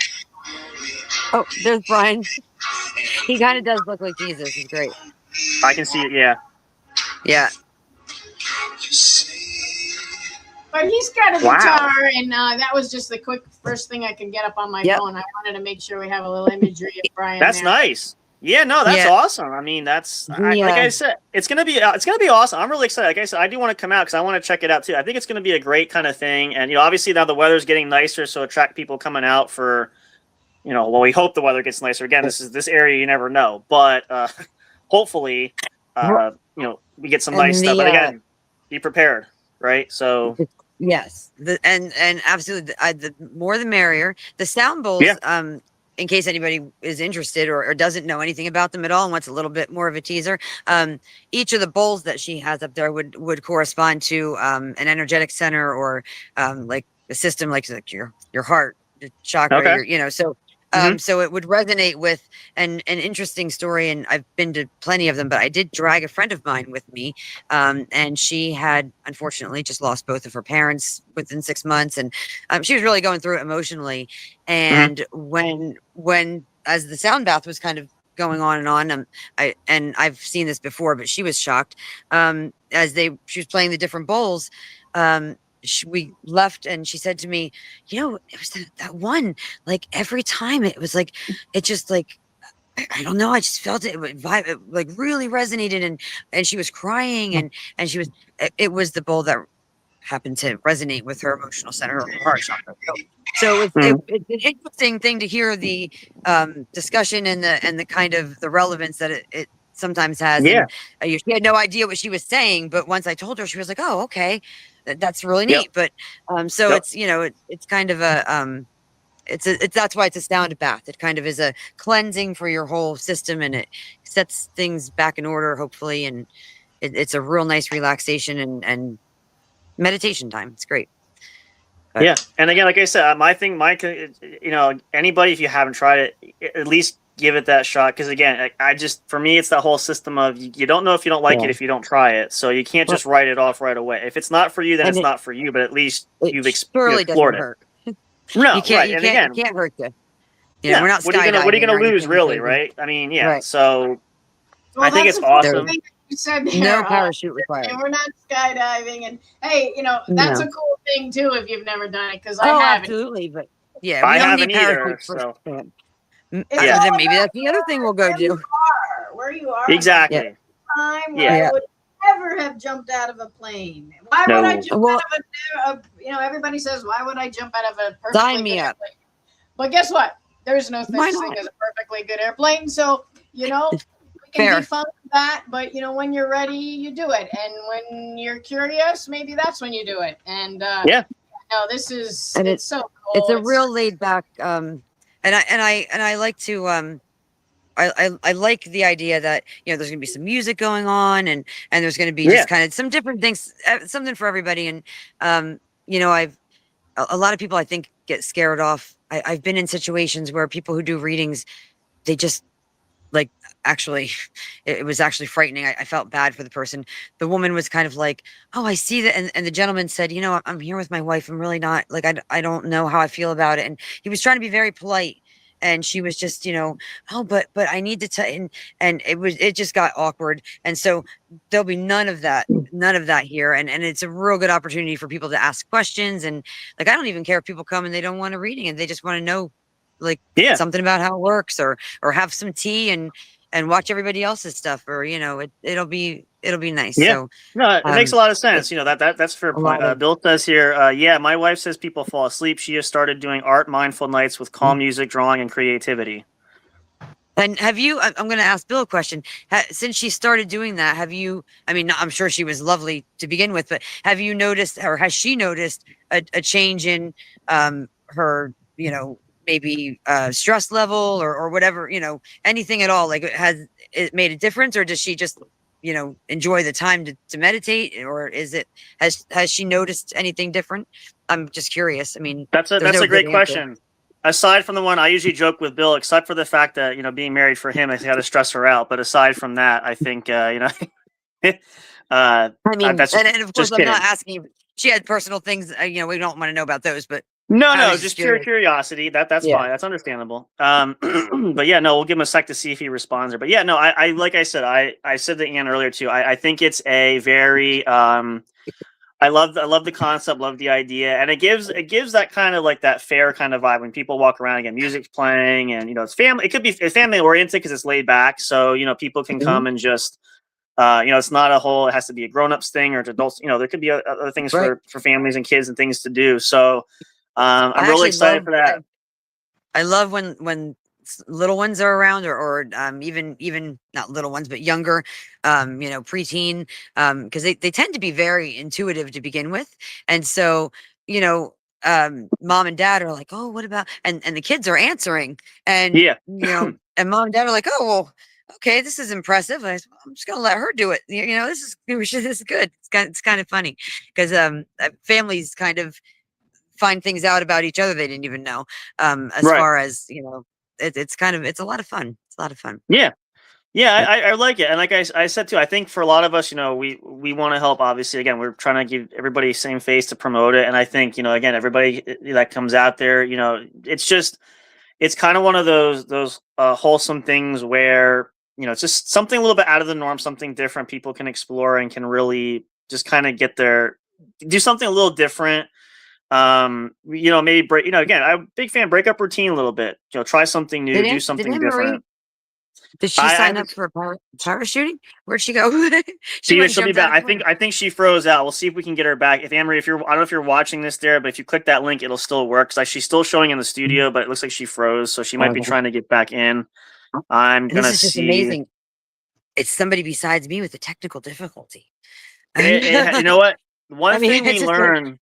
S6: oh, there's Brian. He kind of does look like Jesus. He's great.
S1: I can see it. Yeah.
S6: Yeah.
S3: But he's got a
S1: Wow.
S3: guitar, and that was just the quick first thing I could get up on my
S6: Yep.
S3: phone. I wanted to make sure we have a little imagery of Brian.
S1: That's
S3: there.
S1: nice. Yeah, no, that's
S6: Yeah.
S1: awesome. I mean, like I said, it's gonna be awesome. I'm really excited. Like I said, I do want to come out because I want to check it out too. I think it's gonna be a great kind of thing. And obviously now the weather's getting nicer, so attract people coming out for, well, we hope the weather gets nicer. Again, this area you never know, but hopefully, we get some nice stuff. But again, be prepared, right? So.
S6: Yes, and absolutely, the more the merrier. The sound bowls, in case anybody is interested or doesn't know anything about them at all and wants a little bit more of a teaser, each of the bowls that she has up there would correspond to an energetic center or like a system like your heart chakra.
S1: Okay.
S6: So it would resonate with an interesting story, and I've been to plenty of them, but I did drag a friend of mine with me, and she had unfortunately just lost both of her parents within 6 months, and she was really going through it emotionally. And when as the sound bath was kind of going on, I've seen this before, but she was shocked as she was playing the different bowls. We left and she said to me, it was that one, like every time it was like, it just like, I don't know. I just felt it like really resonated, and she was crying and it was the bowl that happened to resonate with her emotional center, her heart chakra. So it's an interesting thing to hear the discussion and the kind of the relevance that it sometimes has.
S1: Yeah.
S6: And, she had no idea what she was saying, but once I told her, she was like, "Oh, okay, that's really neat." But it's it's kind of a that's why it's a sound bath. It kind of is a cleansing for your whole system, and it sets things back in order, hopefully, and it's a real nice relaxation and meditation time. It's great. But,
S1: yeah, and again, like I said, my thing, anybody, if you haven't tried it, at least give it that shot. Because again, for me, it's that whole system of you don't know if you don't like it if you don't try it. So you can't just write it off right away. If it's not for you, then it's not for you. But at least you've explored it.
S6: Hurt.
S1: No,
S6: you can't,
S1: right.
S6: It can't hurt you.
S1: Yeah,
S6: we're not.
S1: What are you gonna lose, really? Right? I mean, yeah. Right. So I think it's awesome.
S3: You said there,
S6: no parachute required.
S3: And we're not skydiving, and hey, that's a cool thing too if you've never done it, because I haven't.
S6: Absolutely, but yeah,
S1: I haven't either. So.
S6: Then maybe that's the other thing we'll go do.
S3: Where you are.
S1: Exactly.
S3: Time where I would never have jumped out of a plane. Why would I jump out of everybody says, why would I jump out of a perfectly
S6: sign me
S3: good
S6: up.
S3: airplane? But guess what? There's no such thing as a perfectly good airplane. So, we can be fun with that, but when you're ready, you do it. And when you're curious, maybe that's when you do it. And this is it's so cool.
S6: It's a real laid back and I like to I like the idea that there's gonna be some music going on and there's gonna be just kind of some different things, something for everybody. And a lot of people I think get scared off. I've been in situations where people who do readings, they just actually it was actually frightening. I felt bad for the person. The woman was kind of like, "Oh, I see that," and the gentleman said, "I'm here with my wife. I'm really not I don't know how I feel about it." And he was trying to be very polite, and she was just "Oh, but I need to tell," and it just got awkward. And so there'll be none of that here, and it's a real good opportunity for people to ask questions. And I don't even care if people come and they don't want a reading and they just want to know something about how it works, or have some tea and watch everybody else's stuff, or it'll be nice.
S1: Yeah.
S6: So
S1: no, it makes a lot of sense. That's fair point. Bill says here, my wife says people fall asleep. She has started doing art mindful nights with calm music, drawing, and creativity.
S6: And have you, I'm going to ask Bill a question. Since she started doing that, I'm sure she was lovely to begin with, but have you noticed, or has she noticed a change in her, maybe stress level or whatever, anything at all? Has it made a difference, or does she just, enjoy the time to meditate, or has she noticed anything different? I'm just curious.
S1: That's a great question. Aside from the one I usually joke with Bill, except for the fact that, being married for him, I got to stress her out. But aside from that, I think, and
S6: of course, I'm not asking you. She had personal things, we don't want to know about those, but
S1: no, just pure curiosity. That's fine. That's understandable. But yeah, no, we'll give him a sec to see if he responds. But yeah, no, I like I said, I said to Ann earlier too. I think it's a very I love the concept, love the idea, and it gives that kind of like that fair kind of vibe when people walk around. Again, music's playing, and it's family. It could be family oriented because it's laid back, so people can come and just it's not a whole. It has to be a grown ups thing or to adults. There could be other things
S6: Right.
S1: for families and kids and things to do. So I'm
S6: I
S1: really
S6: actually
S1: excited for that.
S6: I love when little ones are around, or even not little ones, but younger, preteen, because they tend to be very intuitive to begin with. And so, mom and dad are like, oh, what about, and the kids are answering, and,
S1: Yeah.
S6: and mom and dad are like, oh, well, okay, this is impressive. I'm just going to let her do it. This is good. It's kind of funny because, families kind of find things out about each other they didn't even know. As
S1: Right.
S6: far as, it's a lot of fun. It's a lot of fun.
S1: Yeah. Yeah, I like it. And like I said too, I think for a lot of us, we want to help. Obviously, again, we're trying to give everybody the same face to promote it. And I think, again, everybody that comes out there, it's kind of one of those wholesome things where, it's just something a little bit out of the norm, something different people can explore and can really just kind of do something a little different. Maybe break, again, I'm a big fan, break up routine a little bit, try something new, do something different.
S6: Did she sign up for parachuting? Where'd she go?
S1: She'll be back. I think she froze out. We'll see if we can get her back. If Anne-Marie, I don't know if you're watching this there, but if you click that link, it'll still work. Cause she's still showing in the studio, but it looks like she froze. So she might be trying to get back in. I'm going to see. This is just
S6: amazing. It's somebody besides me with a technical difficulty.
S1: You know what? One thing we learn,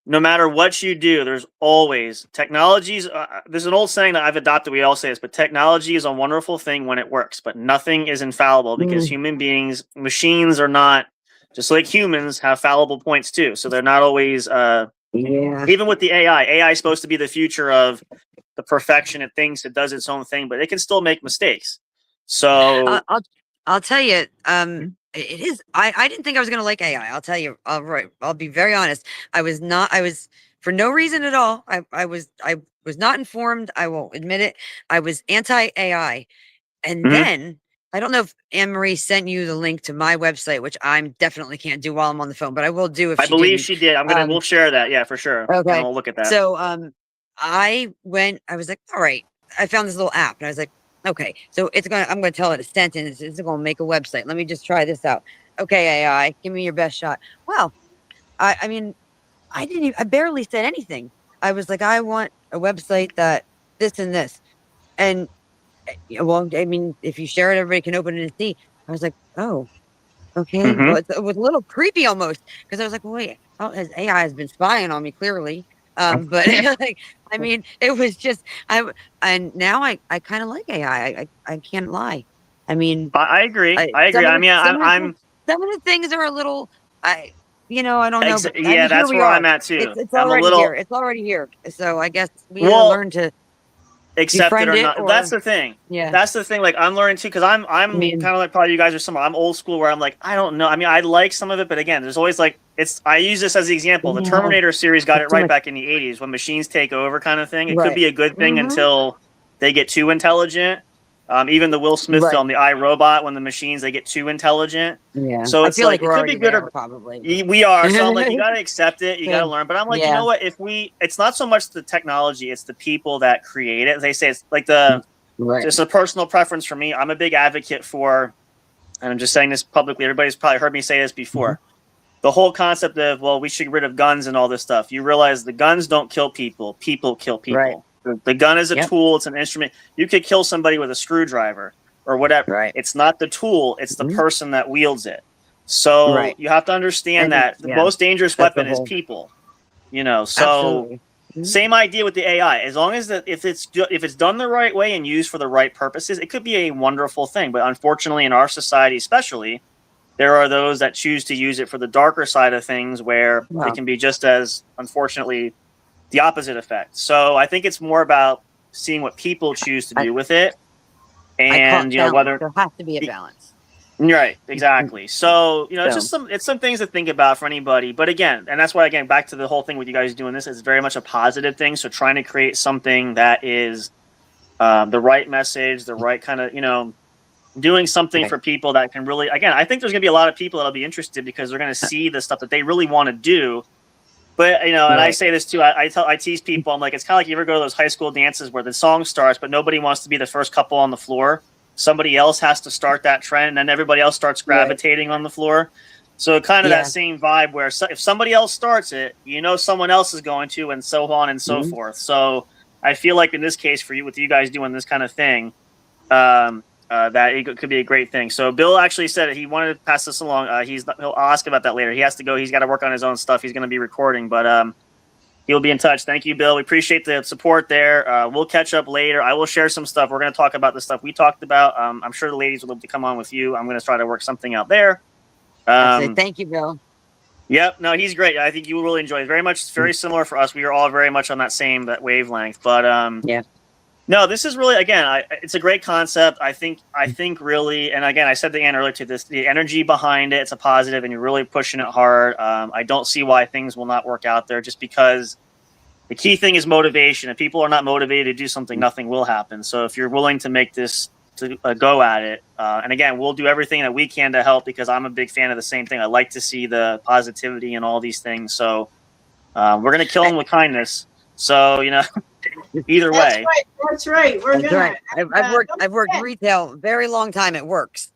S1: no matter what you do, there's always technologies. There's an old saying that I've adopted. We all say this, but technology is a wonderful thing when it works, but nothing is infallible because human beings, machines are not, just like humans have fallible points too. So they're not always, even with the AI is supposed to be the future of the perfection. It thinks it does its own thing, but it can still make mistakes. So
S6: I'll tell you, it is. I didn't think I was going to like AI. I'll tell you. I'll be very honest. I was for no reason at all. I was not informed. I will admit it. I was anti AI. And then I don't know if Anne-Marie sent you the link to my website, which I definitely can't do while I'm on the phone, but I will do if
S1: I believe she did. We'll share that. Yeah, for sure.
S6: Okay.
S1: And we'll look at that.
S6: So, I was like, all right, I found this little app and I was like, okay, so I'm going to tell it a sentence. It's going to make a website. Let me just try this out. Okay, AI, give me your best shot. Well, I mean, I barely said anything. I was like, I want a website that this and this. And well, I mean, if you share it, everybody can open it and see. I was like, oh, okay. Well, it was a little creepy almost because I was like, well, wait, AI has been spying on me clearly. But like, I mean, it was just and now I kind of like AI. I can't lie. I mean,
S1: I agree. I mean, I'm
S6: some of the things are a little, I don't know. But,
S1: yeah, that's where I'm at too.
S6: It's already here. It's already here. So I guess we learn to
S1: accept it or not. That's the thing.
S6: Yeah,
S1: that's the thing. Like I'm learning too because I'm kind of like probably you guys are similar. I'm old school where I'm like I don't know. I mean, I like some of it, but again, there's always like I use this as the example. The Terminator series got it right back in the 80s when machines take over kind of thing. It could be a good thing until they get too intelligent. Even the Will Smith film, the iRobot, when the machines they get too intelligent.
S6: Yeah.
S1: So it's like it could be good or
S6: probably.
S1: We are. So I'm like, you gotta accept it, you gotta learn. But I'm like, you know what? It's not so much the technology, it's the people that create it. They say it's like just a personal preference for me. I'm a big advocate for, and I'm just saying this publicly, everybody's probably heard me say this before. The whole concept of, well, we should get rid of guns and all this stuff. You realize the guns don't kill people. People kill people. Right. The gun is a tool. It's an instrument. You could kill somebody with a screwdriver or whatever. Right. It's not the tool. It's the person that wields it. So you have to understand that the most dangerous weapon is people. So same idea with the AI. As long as if it's done the right way and used for the right purposes, it could be a wonderful thing. But unfortunately, in our society especially, there are those that choose to use it for the darker side of things where it can be just as, unfortunately, the opposite effect. So I think it's more about seeing what people choose to do with it. And, whether
S6: there has to be a balance.
S1: Right, exactly. So, it's just some things to think about for anybody. But again, and that's why, again, back to the whole thing with you guys doing this, it's very much a positive thing. So trying to create something that is the right message, the right kind of, doing something
S6: Okay.
S1: for people that can really, again, I think there's going to be a lot of people that'll be interested because they're going to see the stuff that they really want to do. But, and I
S6: Right.
S1: say this too, I tease people, I'm like, it's kind of like you ever go to those high school dances where the song starts, but nobody wants to be the first couple on the floor. Somebody else has to start that trend, and then everybody else starts gravitating on the floor. So kind of
S6: Yeah.
S1: that same vibe where if somebody else starts it, someone else is going to, and so on and so forth. So I feel like in this case for you, with you guys doing this kind of thing, that it could be a great thing. So Bill actually said he wanted to pass this along. I'll ask about that later. He has to go. He's got to work on his own stuff. He's going to be recording, but he'll be in touch. Thank you, Bill. We appreciate the support there. We'll catch up later. I will share some stuff. We're going to talk about the stuff we talked about. I'm sure the ladies would love to come on with you. I'm going to try to work something out there.
S6: Thank you, Bill.
S1: Yep. No, he's great. I think you will really enjoy it. Very similar for us. We are all very much on that wavelength. But
S6: yeah.
S1: No, this is really, again, it's a great concept. I think really, and again, I said to Ann earlier to this, the energy behind it, it's a positive, and you're really pushing it hard. I don't see why things will not work out there, just because the key thing is motivation. If people are not motivated to do something, nothing will happen. So if you're willing to make this to go at it, and again, we'll do everything that we can to help, because I'm a big fan of the same thing. I like to see the positivity and all these things. So we're going to kill them with kindness. So, either way.
S3: That's right.
S6: That's right. I've worked retail a very long time. It works.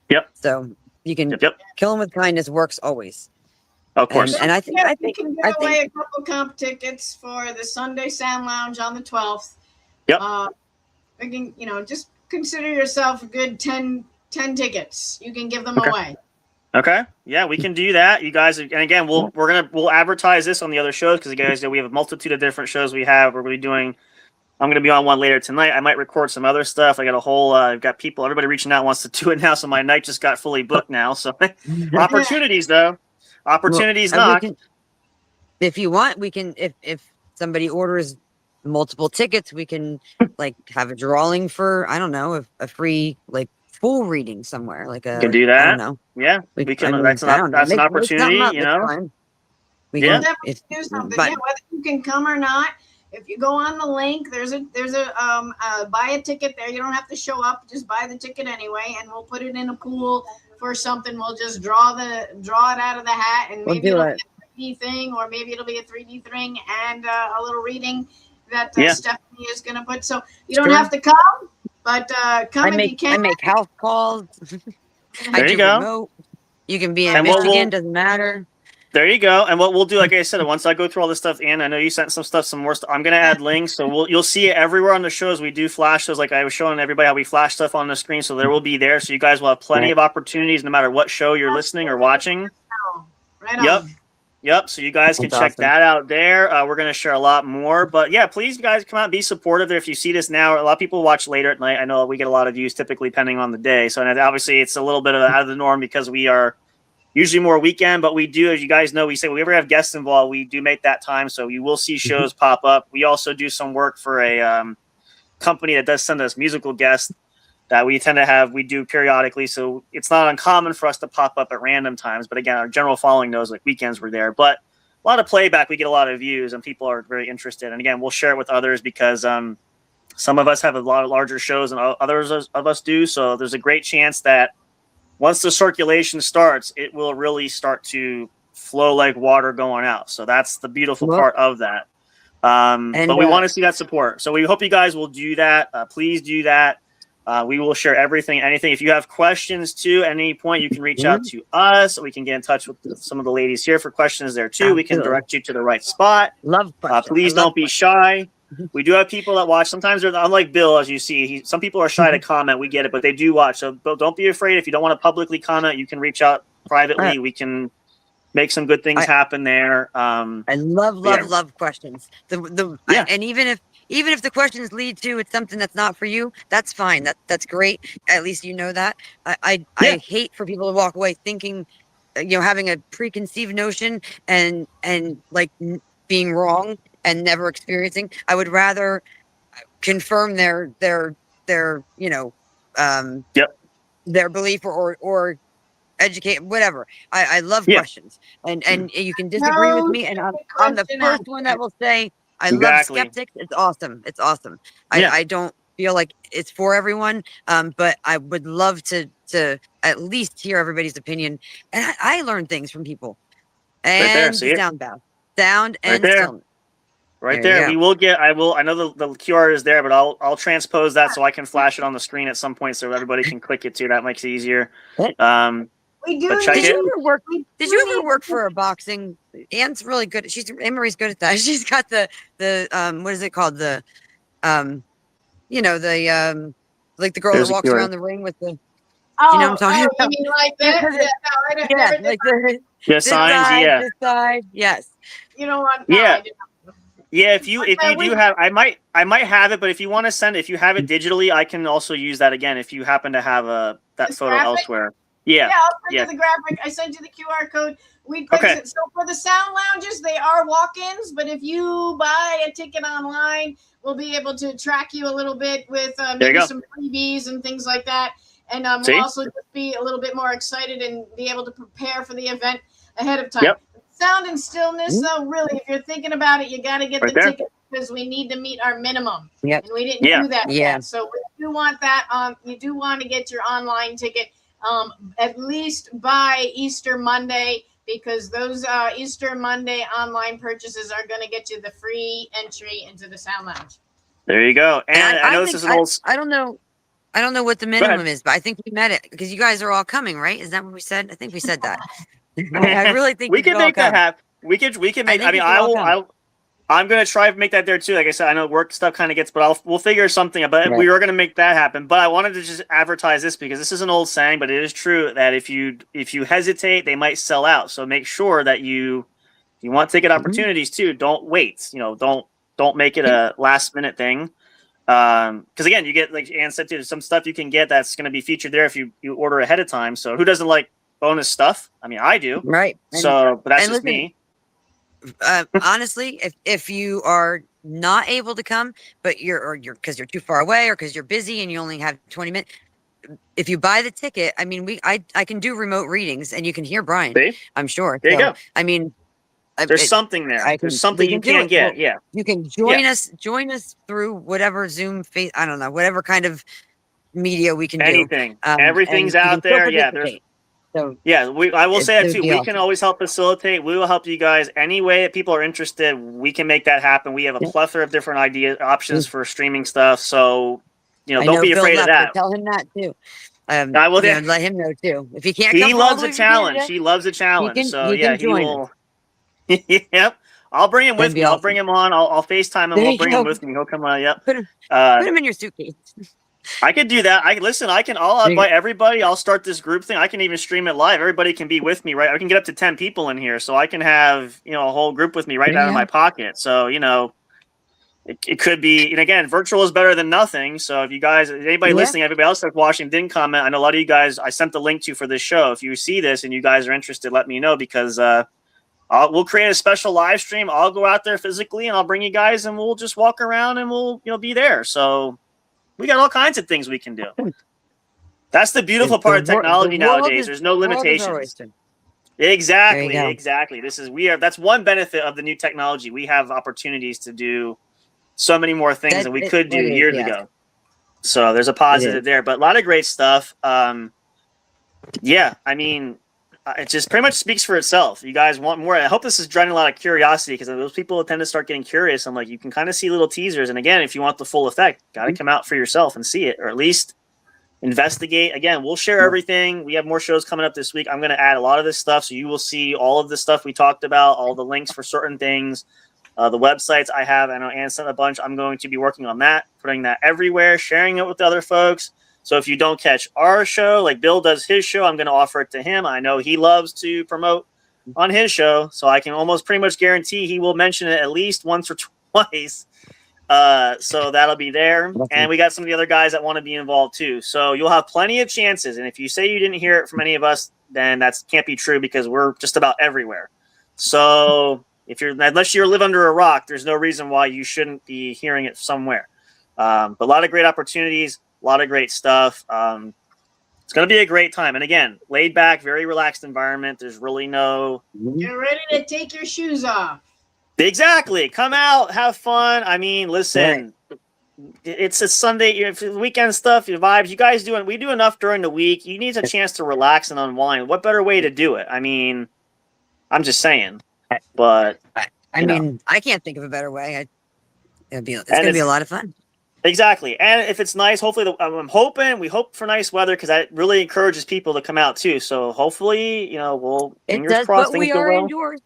S1: Yep.
S6: So you can
S1: Yep.
S6: kill them with kindness. Works always.
S1: Of course.
S6: And I think
S3: we can give away a couple comp tickets for the Sunday Sound Lounge on the 12th.
S1: Yep.
S3: We can, just consider yourself a good 10 tickets. You can give them away.
S1: Okay. Yeah, we can do that. You guys, and again, we'll advertise this on the other shows, because guys, we have a multitude of different shows we have. We're going to be doing. I'm going to be on one later tonight. I might record some other stuff. I got a whole. I've got people. Everybody reaching out wants to do it now, so my night just got fully booked now. So opportunities, though. Opportunities knock.
S6: If you want, we can. If somebody orders multiple tickets, we can have a drawing for, I don't know, a free full reading somewhere. We
S1: can do that.
S6: I don't know.
S1: Yeah, we can. That's an opportunity.
S3: We can definitely do something. Whether you can come or not. If you go on the link, there's a buy a ticket there. You don't have to show up. Just buy the ticket anyway, and we'll put it in a pool for something. We'll just draw it out of the hat, and maybe it'll be a 3D thing, or maybe it'll be a 3D thing and a little reading that Stephanie is going to put. So you don't have to come, but come if you can.
S6: I make house calls.
S1: There you go.
S6: Remote. You can be in Michigan. Doesn't matter.
S1: There you go. And what we'll do, like I said, once I go through all this stuff, Ann, I know you sent some more stuff. I'm going to add links. So you'll see it everywhere on the shows. We do flash those. Like I was showing everybody how we flash stuff on the screen. So there will be there. So you guys will have plenty of opportunities no matter what show you're listening or watching.
S3: Right on.
S1: Yep. So you guys can check that out there. We're going to share a lot more. But yeah, please, guys, come out, be supportive there. If you see this now, a lot of people watch later at night. I know we get a lot of views typically depending on the day. So obviously it's a little bit out of the norm because we are usually more weekend, but we do, as you guys know, we say we ever have guests involved, we do make that time. So you will see shows pop up. We also do some work for a company that does send us musical guests that we tend to have, we do periodically. So it's not uncommon for us to pop up at random times. But again, our general following knows weekends we're there. But a lot of playback, we get a lot of views and people are very interested. And again, we'll share it with others because some of us have a lot of larger shows and others of us do. So there's a great chance that once the circulation starts, it will really start to flow like water going out. So that's the beautiful part of that. But we want to see that support. So we hope you guys will do that. Please do that. We will share everything, anything. If you have questions too, at any point, you can reach out to us. We can get in touch with some of the ladies here for questions there too. We can direct you to the right spot.
S6: Love questions.
S1: Please don't be shy. We do have people that watch. Sometimes they're unlike Bill, as you see. Some people are shy to comment. We get it, but they do watch. So don't be afraid. If you don't want to publicly comment, you can reach out privately. We can make some good things happen there.
S6: I love questions. And even if the questions lead to it's something that's not for you, that's fine. That's great. At least you know that. I hate for people to walk away thinking, having a preconceived notion and being wrong and never experiencing. I would rather confirm their belief or educate, whatever. I love questions, and you can disagree with me, and I'm the first one that will say I love skeptics. It's awesome. I don't feel like it's for everyone. But I would love to at least hear everybody's opinion. And I learned things from people. And
S1: Right there, see it?
S6: Sound and
S1: there.
S6: stillness.
S1: Right
S6: There you
S1: there.
S6: go.
S1: We will get. I know the QR is there, but I'll transpose that so I can flash it on the screen at some point so everybody can click it too. That makes it easier.
S3: We do.
S1: But check
S6: Did
S1: it.
S6: you ever work? Did you ever work for a boxing? Anne's really good. Anne-Marie's good at that. She's got the what is it called? The like the girl
S1: There's
S6: that
S1: a
S6: walks
S1: QR.
S6: around the ring with the.
S3: Oh,
S6: You know what I'm talking
S3: you
S6: about?
S3: mean like that?
S6: Yeah,
S3: Yeah, no, I
S6: Yeah,
S3: never did
S6: like the
S1: Yeah,
S6: this
S1: signs.
S6: side,
S1: Yeah.
S6: this side. Yes.
S3: You know what? No,
S1: Yeah.
S3: I did not.
S1: Yeah, if you do have, I might have it, but if you want to send, if you have it digitally, I can also use that again. If you happen to have that
S3: This
S1: photo
S3: graphic?
S1: elsewhere, yeah,
S3: I'll send
S1: yeah.
S3: you the graphic. I sent you the QR code. We place
S1: Okay.
S3: it. So for the sound lounges, they are walk-ins, but if you buy a ticket online, we'll be able to track you a little bit with maybe some freebies and things like that. And
S1: See?
S3: we'll also just be a little bit more excited and be able to prepare for the event ahead of time.
S1: Yep.
S3: Sound and stillness, though, really, if you're thinking about it, you got to get
S1: Right
S3: the
S1: there.
S3: ticket because we need to meet our minimum.
S6: Yep.
S3: And we didn't
S1: Yeah.
S3: do that
S6: Yeah.
S3: yet. So we do want that. You do want to get your online ticket at least by Easter Monday, because those Easter Monday online purchases are going to get you the free entry into the Sound Lounge.
S1: There you go. And I know this
S6: think
S1: is an old.
S6: I don't know what the minimum is, but I think we met it because you guys are all coming, right? Is that what we said? I think we said that. I really think
S1: we
S6: you
S1: can
S6: should all
S1: make that
S6: come.
S1: happen. We can make. I mean, I'm gonna try to make that there too. Like I said, I know work stuff kind of gets, but we'll figure something out. But
S6: Right.
S1: we are gonna make that happen. But I wanted to just advertise this because this is an old saying, but it is true that if you hesitate, they might sell out. So make sure that you want ticket opportunities too. Don't wait. Don't make it a last minute thing. Because again, you get, like Ann said too, some stuff you can get that's going to be featured there if you order ahead of time. So who doesn't like bonus stuff? I mean, I do.
S6: Right.
S1: So, but that's just
S6: listen,
S1: me.
S6: Honestly, if you are not able to come, but you're because you're too far away or because you're busy and you only have 20 minutes, if you buy the ticket, I mean, I can do remote readings and you can hear Brian.
S1: See?
S6: I'm sure.
S1: There you go.
S6: I mean,
S1: There's something there. There's something you can get.
S6: Well,
S1: Yeah.
S6: you can join us through whatever Zoom face. I don't know, whatever kind of media we can
S1: Anything.
S6: do.
S1: Everything's
S6: and you
S1: out
S6: can still
S1: there. Yeah.
S6: participate. So
S1: Yeah, I will say that
S6: It's
S1: too.
S6: the
S1: We
S6: deal.
S1: can always help facilitate. We will help you guys any way that people are interested. We can make that happen. We have a plethora of different options for streaming stuff. So,
S6: I
S1: don't
S6: know
S1: be
S6: Bill
S1: afraid of
S6: Lepper,
S1: that.
S6: Tell him that too.
S1: I will.
S6: Let him know too. If he can't,
S1: He
S6: come from
S1: loves
S6: all
S1: a
S6: the way
S1: challenge.
S6: Canada,
S1: He loves a challenge. So
S6: he can
S1: he
S6: join
S1: will. Yep. I'll bring him with
S6: That'd
S1: me.
S6: be
S1: I'll
S6: awesome.
S1: bring him on. I'll FaceTime him.
S6: There
S1: I'll
S6: you
S1: bring
S6: go.
S1: him with me. He'll come on. Yep.
S6: Put him in your suitcase.
S1: I could do that. I'll invite everybody. I'll start this group thing. I can even stream it live. Everybody can be with me, right? I can get up to 10 people in here. So I can have, a whole group with me right out of my pocket. So, it could be, and again, virtual is better than nothing. So if you guys, anybody listening, everybody else that's watching didn't comment, I know a lot of you guys, I sent the link to for this show. If you see this and you guys are interested, let me know because we'll create a special live stream. I'll go out there physically and I'll bring you guys and we'll just walk around and we'll, be there. So we got all kinds of things we can do. That's the beautiful part of technology nowadays. There's no limitations. Exactly. That's one benefit of the new technology. We have opportunities to do so many more things than we could do years ago. So there's a positive there, but a lot of great stuff. I mean, it just pretty much speaks for itself. You guys want more. I hope this is driving a lot of curiosity because those people tend to start getting curious. I'm like, you can kind of see little teasers. And again, if you want the full effect, got to come out for yourself and see it, or at least investigate. Again, we'll share everything. We have more shows coming up this week. I'm going to add a lot of this stuff. So you will see all of the stuff we talked about, all the links for certain things. The websites I have, I know Ann sent a bunch. I'm going to be working on that, putting that everywhere, sharing it with the other folks. So if you don't catch our show, like Bill does his show, I'm going to offer it to him. I know he loves to promote on his show, so I can almost pretty much guarantee he will mention it at least once or twice. So that'll be there. And we got some of the other guys that want to be involved too. So you'll have plenty of chances. And if you say you didn't hear it from any of us, then that can't be true because we're just about everywhere. So unless you live under a rock, there's no reason why you shouldn't be hearing it somewhere. But a lot of great opportunities, a lot of great stuff. It's going to be a great time. And again, laid back, very relaxed environment. There's really no...
S3: You're ready to take your shoes off.
S1: Exactly. Come out, have fun. I mean, listen, it's a Sunday, if it's weekend stuff, your vibes. You guys we do enough during the week. You need a chance to relax and unwind. What better way to do it? I mean, I'm just saying. But
S6: I mean, I can't think of a better way. It's going to be a lot of fun.
S1: Exactly. And if it's nice, hopefully, we hope for nice weather because that really encourages people to come out too. So hopefully, fingers crossed,
S6: but we are indoors.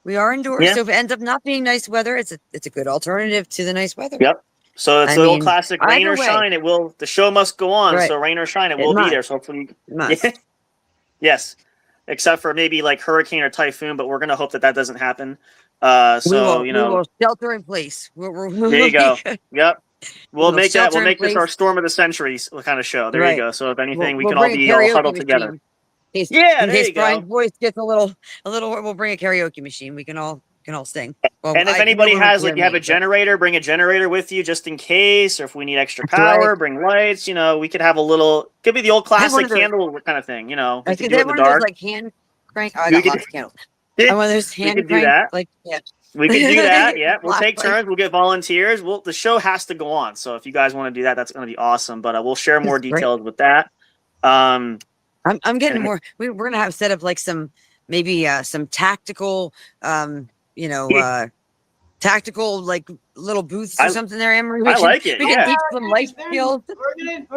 S6: We are indoors.
S1: Yeah.
S6: So if it ends up not being nice weather, it's a good alternative to the nice weather.
S1: Yep. So it's the old classic rain or shine. The show must go on.
S6: Right.
S1: So rain or shine, it will be there. So hopefully, yes. Except for maybe like hurricane or typhoon, but we're going to hope that doesn't happen. We
S6: will shelter in place.
S1: There you go. Yep. We'll make this our storm of the century kind of show. There you go. So if anything, we can all be all huddled together.
S6: In case Brian's voice gets a little, we'll bring a karaoke machine. We can all sing. Well,
S1: and if anybody has you have a generator, bring a generator with you just in case, or if we need extra power, bring lights. We could have could be the old classic candle kind of thing. We could do it in the dark.
S6: Like hand crank. Oh, I got lots of candles. I want those hand crank.
S1: We can do that. Yeah, we'll take turns. We'll get volunteers. The show has to go on. So if you guys want to do that, that's going to be awesome. But we'll share more details with that.
S6: I'm getting more. We're going to have set up like some tactical, tactical like little booths or something there, Emery.
S1: I like it.
S6: We can teach some life skills.
S3: We're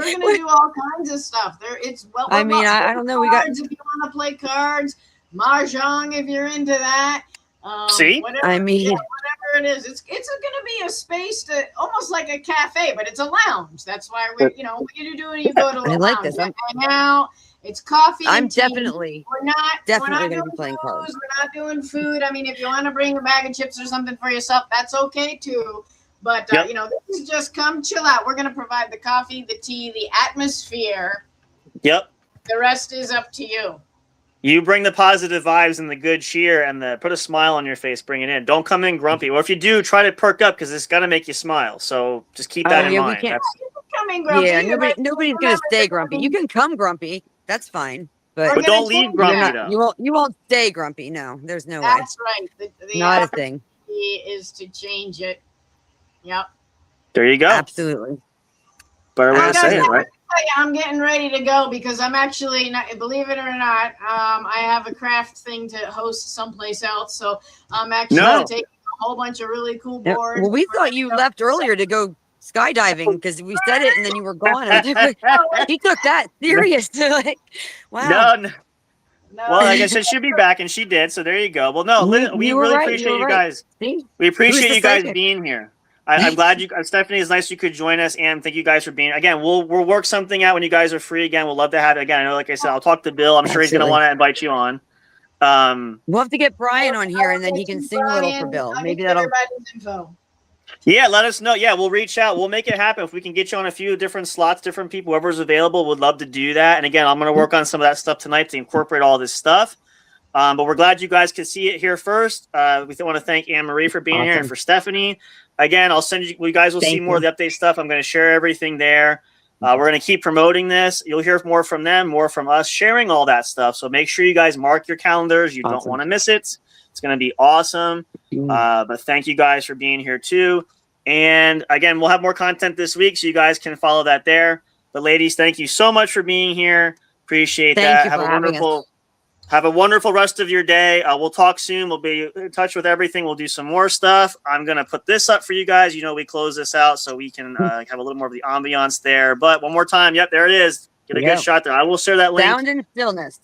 S3: gonna do all kinds of stuff.
S6: I don't know. We got
S3: if you want to play cards, mahjong if you're into that. Whatever it is, it's going to be a space to almost like a cafe, but it's a lounge. That's why what you do is you go to a lounge.
S6: This.
S3: And now it's coffee.
S6: I'm definitely.
S3: We're not
S6: going to be playing cards.
S3: We're not doing food. I mean, if you want to bring a bag of chips or something for yourself, that's okay too. But this is just come chill out. We're going to provide the coffee, the tea, the atmosphere.
S1: Yep.
S3: The rest is up to you.
S1: You bring the positive vibes and the good cheer and put a smile on your face. Bring it in. Don't come in grumpy. Or if you do, try to perk up because it's got to make you smile. So just keep that in mind.
S3: You can come in grumpy.
S6: Yeah, nobody's going to stay grumpy. You can come grumpy. That's fine. But
S1: don't leave grumpy, though.
S6: You won't stay grumpy. No, there's no way.
S3: That's right.
S6: Not a thing.
S3: Is to change it. Yep.
S1: There you go.
S6: Absolutely.
S1: Better way to say it, right?
S3: I'm getting ready to go because I'm actually, believe it or not, I have a craft thing to host someplace else. So I'm actually taking a whole bunch of really cool boards.
S6: Well, we thought you left earlier to go skydiving because we said it and then you were gone. He took that serious. Wow.
S1: No. Well, like I said, she'll be back, and she did. So there you go. Well, no, we really appreciate you guys.
S6: See?
S1: We appreciate you guys being here. I'm glad Stephanie, it's nice you could join us, and thank you guys for being. Again, we'll work something out when you guys are free. Again, we'll love to have it again. I know, like I said, I'll talk to Bill. I'm sure he's going to want to invite you on.
S6: We'll have to get Brian on here, and then he can sing a little for Bill. Maybe that'll.
S1: Yeah, let us know. Yeah, we'll reach out. We'll make it happen. If we can get you on a few different slots, different people, whoever's available, would love to do that. And again, I'm going to work on some of that stuff tonight to incorporate all this stuff. But we're glad you guys could see it here first. We want to thank Anne-Marie for being here and for Stephanie. Again, I'll send you guys will see more of the update stuff. I'm going to share everything there. We're going to keep promoting this. You'll hear more from them, more from us, sharing all that stuff. So make sure you guys mark your calendars. You don't want to miss it. It's going to be awesome. But thank you guys for being here too. And again, we'll have more content this week, so you guys can follow that there. But ladies, thank you so much for being here. Appreciate that. Have a wonderful rest of your day. We'll talk soon. We'll be in touch with everything. We'll do some more stuff. I'm going to put this up for you guys. We close this out so we can have a little more of the ambiance there. But one more time. Yep, there it is. Get a good shot there. I will share that link.
S6: Sound and stillness.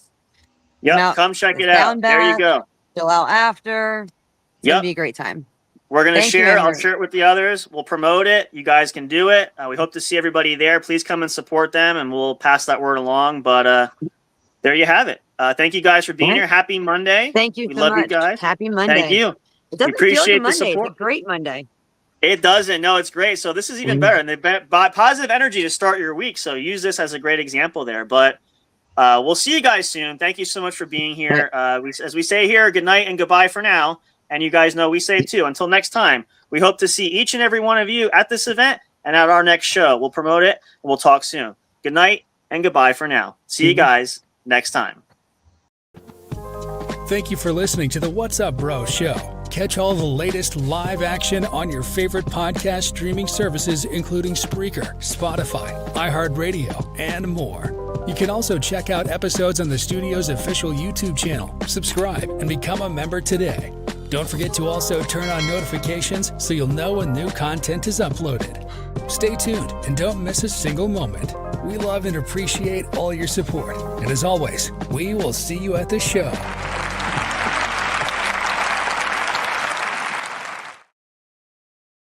S1: Yep, come check it out. There you go.
S6: Chill out after. It's going to be a great time.
S1: We're going to share. I'll share it with the others. We'll promote it. You guys can do it. We hope to see everybody there. Please come and support them, and we'll pass that word along. But there you have it. Thank you guys for being here. Happy Monday.
S6: Thank you.
S1: We love you guys.
S6: Happy Monday.
S1: Thank you.
S6: It doesn't
S1: appreciate
S6: feel like
S1: the support.
S6: It's a great Monday.
S1: It doesn't. No, it's great. So this is even better. And positive energy to start your week. So use this as a great example there. But we'll see you guys soon. Thank you so much for being here. As we say here, good night and goodbye for now. And you guys know we say it too. Until next time, we hope to see each and every one of you at this event and at our next show. We'll promote it. And we'll talk soon. Good night and goodbye for now. See you guys next time.
S2: Thank you for listening to the What's Up Bro show. catch all the latest live action on your favorite podcast streaming services, including Spreaker, Spotify, iHeartRadio, and more. You can also check out episodes on the studio's official YouTube channel. Subscribe and become a member today. Don't forget to also turn on notifications so you'll know when new content is uploaded. Stay tuned and don't miss a single moment. We love and appreciate all your support. And as always, we will see you at the show.